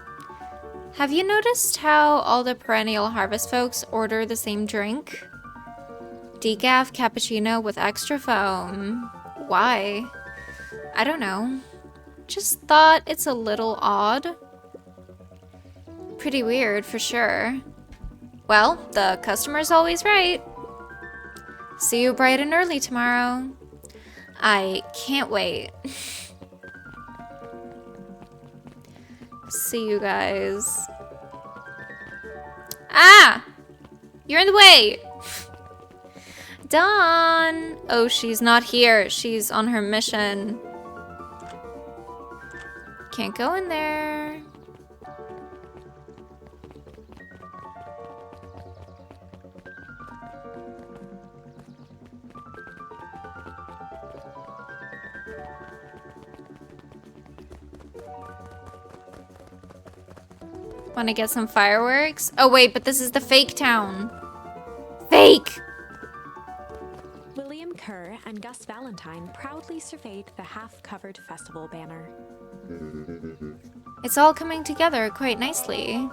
Have you noticed how all the Perennial Harvest folks order the same drink? Decaf cappuccino with extra foam. Why? I don't know. Just thought it's a little odd. Pretty weird, for sure. Well, the customer's always right. See you bright and early tomorrow. I can't wait. See you guys. Ah! You're in the way! Dawn! Oh, she's not here. She's on her mission. Can't go in there. Want to get some fireworks? Oh wait, but this is the fake town. Fake! William Kerr and Gus Valentine proudly surveyed the half-covered festival banner. It's all coming together quite nicely.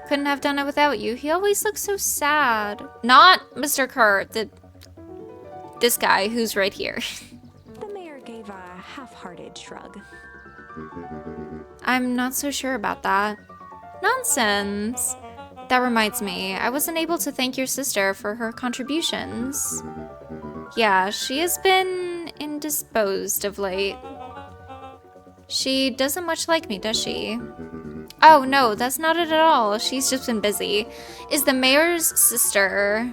Couldn't have done it without you. He always looks so sad. Not Mr. Kerr, this guy who's right here. The mayor gave a half-hearted shrug. I'm not so sure about that. Nonsense. That reminds me, I wasn't able to thank your sister for her contributions. Yeah, she has been indisposed of late. She doesn't much like me, does she? Oh, no, that's not it at all. She's just been busy. Is the mayor's sister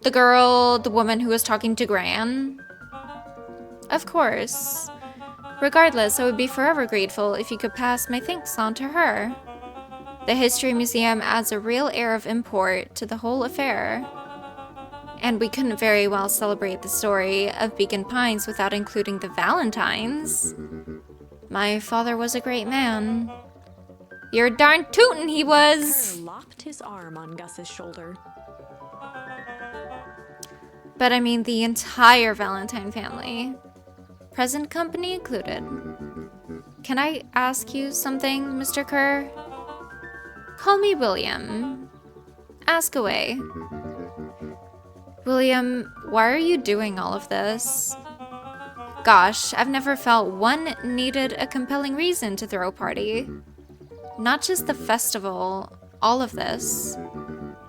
the woman who was talking to Gran? Of course. Regardless, I would be forever grateful if you could pass my thanks on to her. The History Museum adds a real air of import to the whole affair. And we couldn't very well celebrate the story of Beacon Pines without including the Valentines. My father was a great man. You're darn tootin' he was! Kerr locked his arm on Gus's shoulder. But I mean the entire Valentine family. Present company included. Can I ask you something, Mr. Kerr? Call me William. Ask away. William, why are you doing all of this? Gosh, I've never felt one needed a compelling reason to throw a party. Not just the festival, all of this.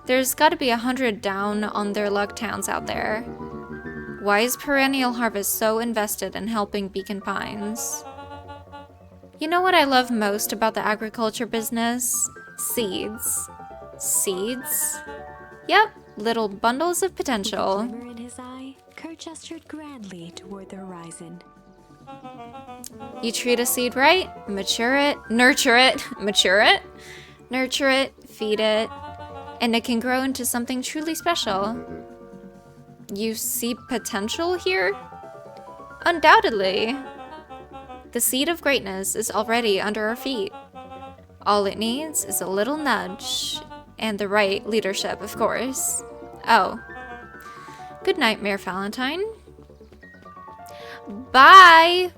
There's gotta be 100 down on their luck towns out there. Why is Perennial Harvest so invested in helping Beacon Pines? You know what I love most about the agriculture business? Seeds. Seeds? Yep, little bundles of With a potential. glimmer in his eye, Kerr gestured grandly toward the horizon. You treat a seed right, mature it, nurture it, mature it, nurture it, feed it, and it can grow into something truly special. You see potential here? Undoubtedly. The seed of greatness is already under our feet. All it needs is a little nudge, and the right leadership, of course. Oh. Good night, Mayor Valentine. Bye!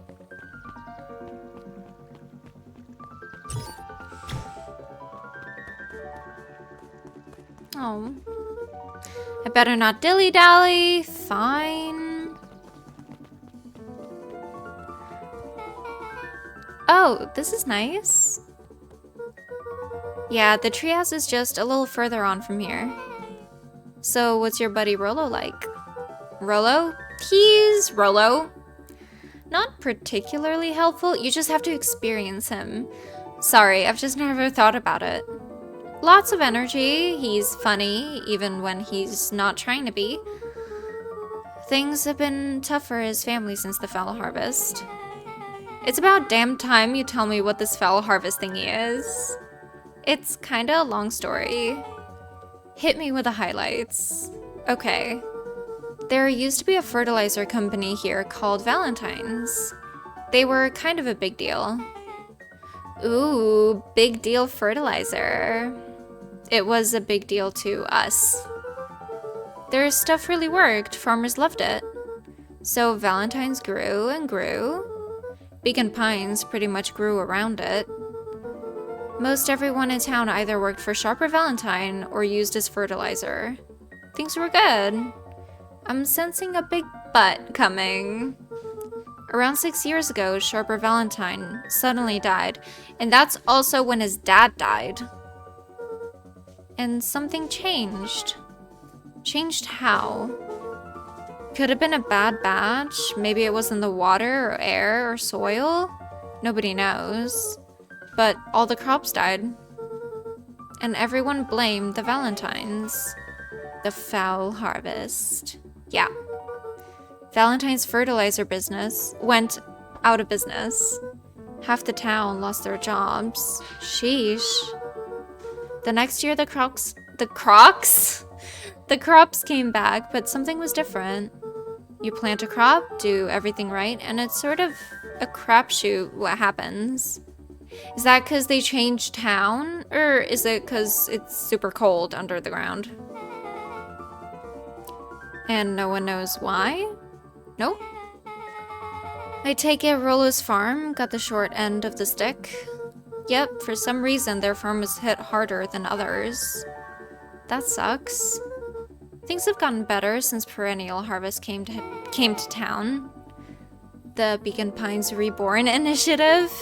Oh. I better not dilly-dally. Fine. Oh, this is nice. Yeah, the treehouse is just a little further on from here. So, what's your buddy Rollo like? Rollo? He's Rollo. Not particularly helpful, you just have to experience him. Sorry, I've just never thought about it. Lots of energy, he's funny, even when he's not trying to be. Things have been tough for his family since the foul harvest. It's about damn time you tell me what this foul harvest thingy is. It's kinda a long story. Hit me with the highlights. Okay. There used to be a fertilizer company here called Valentine's. They were kind of a big deal. Ooh, big deal fertilizer. It was a big deal to us. Their stuff really worked, farmers loved it. So Valentine's grew and grew. Beacon Pines pretty much grew around it. Most everyone in town either worked for Sharper Valentine or used as fertilizer. Things were good. I'm sensing a big but coming. Around 6 years ago, Sharper Valentine suddenly died, and that's also when his dad died. And something changed. Changed how? Could have been a bad batch. Maybe it was in the water or air or soil. Nobody knows. But all the crops died. And everyone blamed the Valentines. The foul harvest. Yeah. Valentine's fertilizer business went out of business. Half the town lost their jobs. Sheesh. The next year the crops came back, but something was different. You plant a crop, do everything right, and it's sort of a crapshoot what happens. Is that because they changed town, or is it because it's super cold under the ground? And no one knows why? Nope. I take it Rollo's farm got the short end of the stick. Yep, for some reason their farm was hit harder than others. That sucks. Things have gotten better since Perennial Harvest came to town. The Beacon Pines Reborn initiative.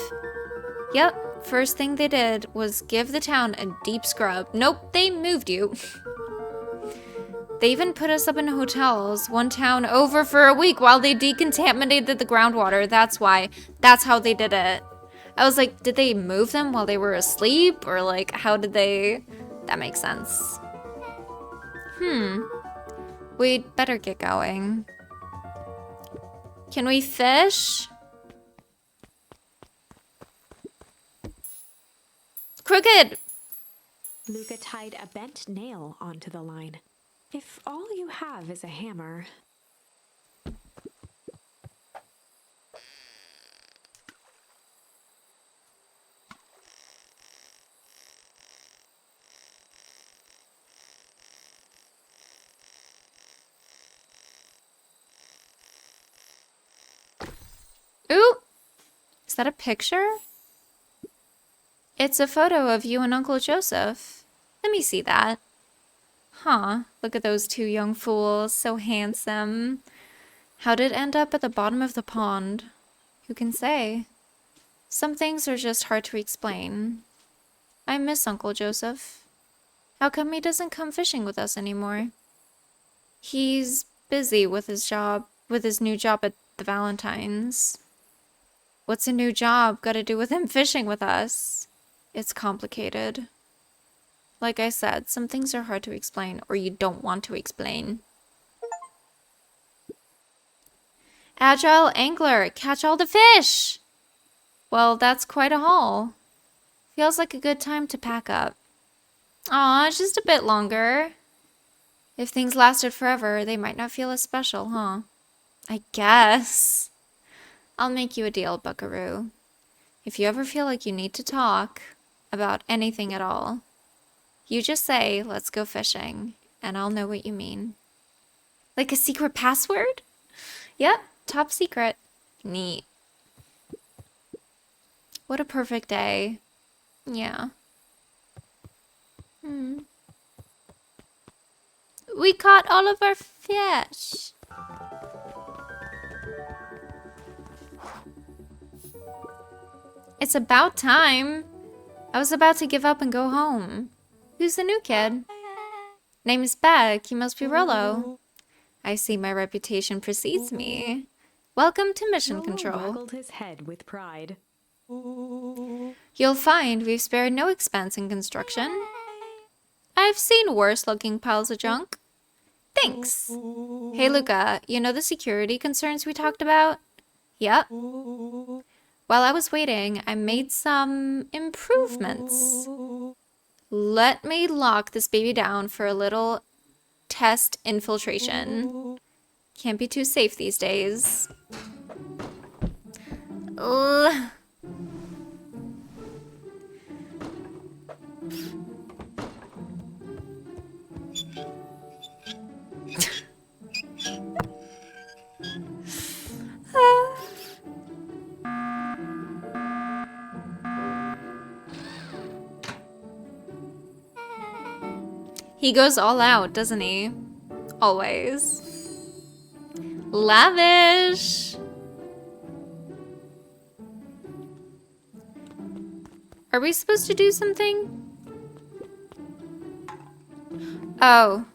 Yep, first thing they did was give the town a deep scrub. Nope, they moved you. They even put us up in hotels, one town over for a week while they decontaminated the groundwater. That's why. That's how they did it. I was like, did they move them while they were asleep? Or like, how did they... That makes sense. We'd better get going. Can we fish? Crooked! Luca tied a bent nail onto the line. If all you have is a hammer... Ooh! Is that a picture? It's a photo of you and Uncle Joseph. Let me see that. Huh, look at those two young fools, so handsome. How did it end up at the bottom of the pond? Who can say? Some things are just hard to explain. I miss Uncle Joseph. How come he doesn't come fishing with us anymore? He's busy with his new job at the Valentines. What's a new job got to do with him fishing with us? It's complicated. Like I said, some things are hard to explain, or you don't want to explain. Agile angler, catch all the fish! Well, that's quite a haul. Feels like a good time to pack up. Aw, just a bit longer. If things lasted forever, they might not feel as special, huh? I guess. I'll make you a deal, Buckaroo. If you ever feel like you need to talk about anything at all, you just say, let's go fishing, and I'll know what you mean. Like a secret password? Yep, top secret. Neat. What a perfect day. Yeah. We caught all of our fish. It's about time. I was about to give up and go home. Who's the new kid? Name is Beck. You must be Rollo. I see my reputation precedes me. Welcome to Mission Control. Waggled his head with pride. You'll find we've spared no expense in construction. I've seen worse looking piles of junk. Thanks. Hey Luca, you know the security concerns we talked about? Yep. While I was waiting, I made some improvements. Let me lock this baby down for a little test infiltration. Can't be too safe these days. Ugh. He goes all out, doesn't he? Always. Lavish! Are we supposed to do something? Oh.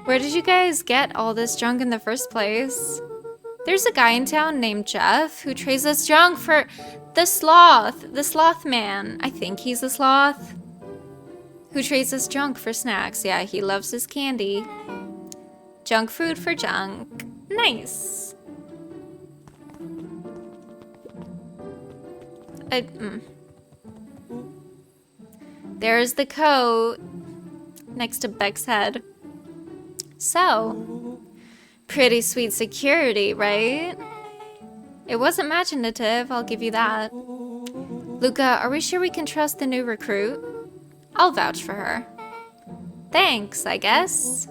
Where did you guys get all this junk in the first place? There's a guy in town named Jeff who trades us junk for the sloth man. I think he's a sloth. Who trades us junk for snacks. Yeah, he loves his candy. Junk food for junk. Nice. There's the coat next to Beck's head. So, pretty sweet security, right? It was imaginative, I'll give you that. Luca, are we sure we can trust the new recruit? I'll vouch for her. Thanks, I guess.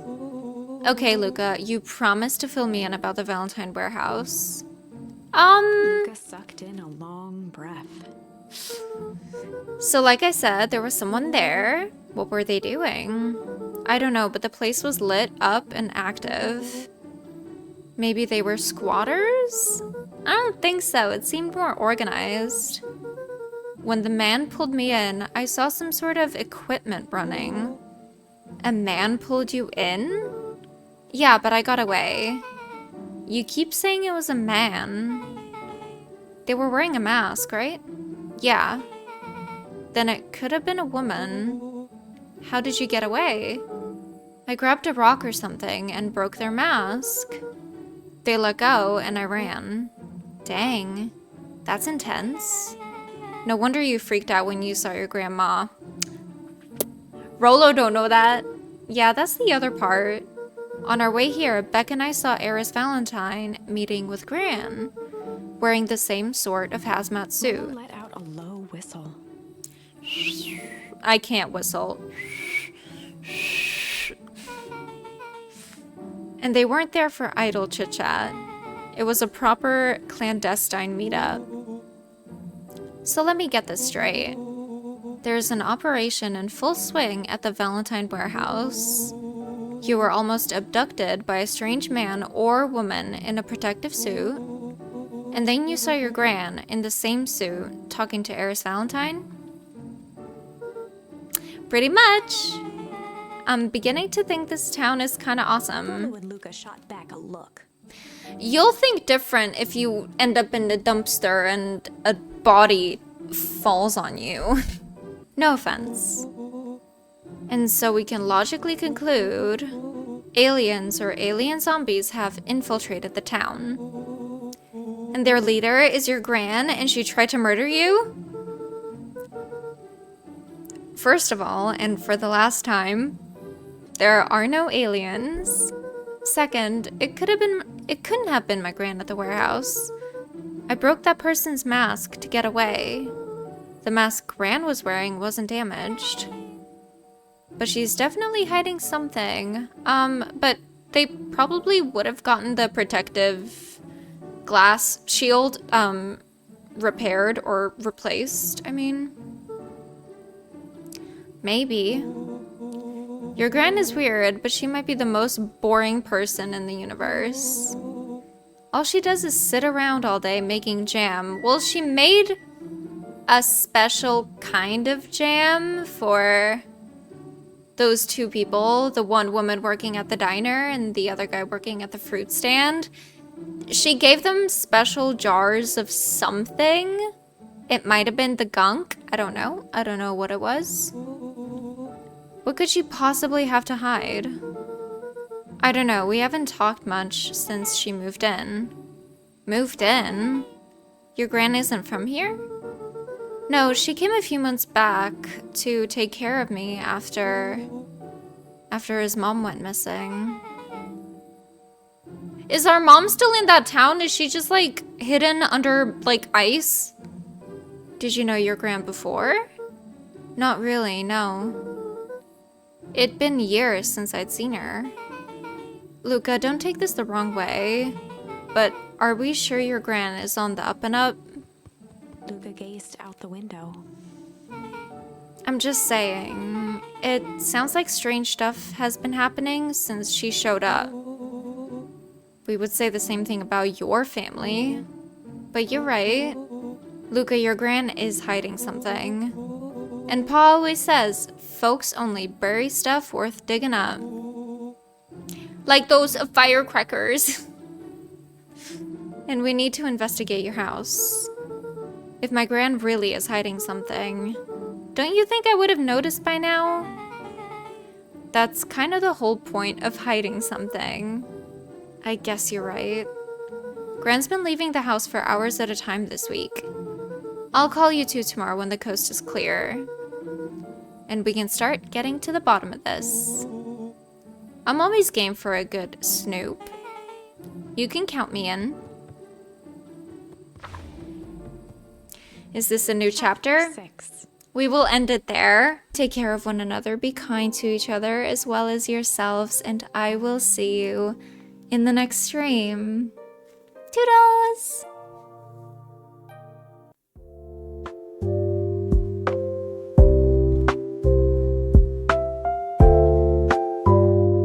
Okay, Luca, you promised to fill me in about the Valentine warehouse. Luca sucked in a long breath. So like I said, there was someone there. What were they doing? I don't know, but the place was lit up and active. Maybe they were squatters? I don't think so. It seemed more organized. When the man pulled me in, I saw some sort of equipment running. A man pulled you in? Yeah, but I got away. You keep saying it was a man. They were wearing a mask, right? Yeah. Then it could have been a woman. How did you get away? I grabbed a rock or something and broke their mask. They let go and I ran. Dang. That's intense. No wonder you freaked out when you saw your grandma. Rolo don't know that. Yeah, that's the other part. On our way here, Beck and I saw Eris Valentine meeting with Gran, wearing the same sort of hazmat suit. Let out a low whistle. I can't whistle. And they weren't there for idle chit-chat. It was a proper clandestine meetup. So let me get this straight. There's an operation in full swing at the Valentine warehouse. You were almost abducted by a strange man or woman in a protective suit. And then you saw your gran in the same suit talking to Eris Valentine? Pretty much. I'm beginning to think this town is kind of awesome. When Luca shot back a look. You'll think different if you end up in a dumpster and a body falls on you. No offense. And so we can logically conclude aliens or alien zombies have infiltrated the town. And their leader is your gran and she tried to murder you? First of all, and for the last time, there are no aliens. Second, it couldn't have been my gran at the warehouse. I broke that person's mask to get away. The mask Gran was wearing wasn't damaged. But she's definitely hiding something. But they probably would have gotten the protective glass shield, repaired or replaced, I mean. Maybe. Your gran is weird, but she might be the most boring person in the universe. All she does is sit around all day making jam. Well, she made a special kind of jam for those two people, the one woman working at the diner and the other guy working at the fruit stand. She gave them special jars of something. It might have been the gunk. I don't know. I don't know what it was. What could she possibly have to hide? I don't know. We haven't talked much since she moved in. Moved in? Your gran isn't from here? No, she came a few months back to take care of me after his mom went missing. Is our mom still in that town? Is she just like hidden under like ice? Did you know your gran before? Not really, no. It'd been years since I'd seen her. Luca, don't take this the wrong way, but are we sure your gran is on the up and up? Luca gazed out the window. I'm just saying, it sounds like strange stuff has been happening since she showed up. We would say the same thing about your family. But you're right. Luca, your gran is hiding something. And Pa always says, folks only bury stuff worth digging up. Like those firecrackers. And we need to investigate your house. If my gran really is hiding something, don't you think I would have noticed by now? That's kind of the whole point of hiding something. I guess you're right. Gran's been leaving the house for hours at a time this week. I'll call you two tomorrow when the coast is clear. And we can start getting to the bottom of this. I'm always game for a good snoop. You can count me in. Is this a new chapter? 6. We will end it there. Take care of one another, be kind to each other as well as yourselves, and I will see you in the next stream. Toodles!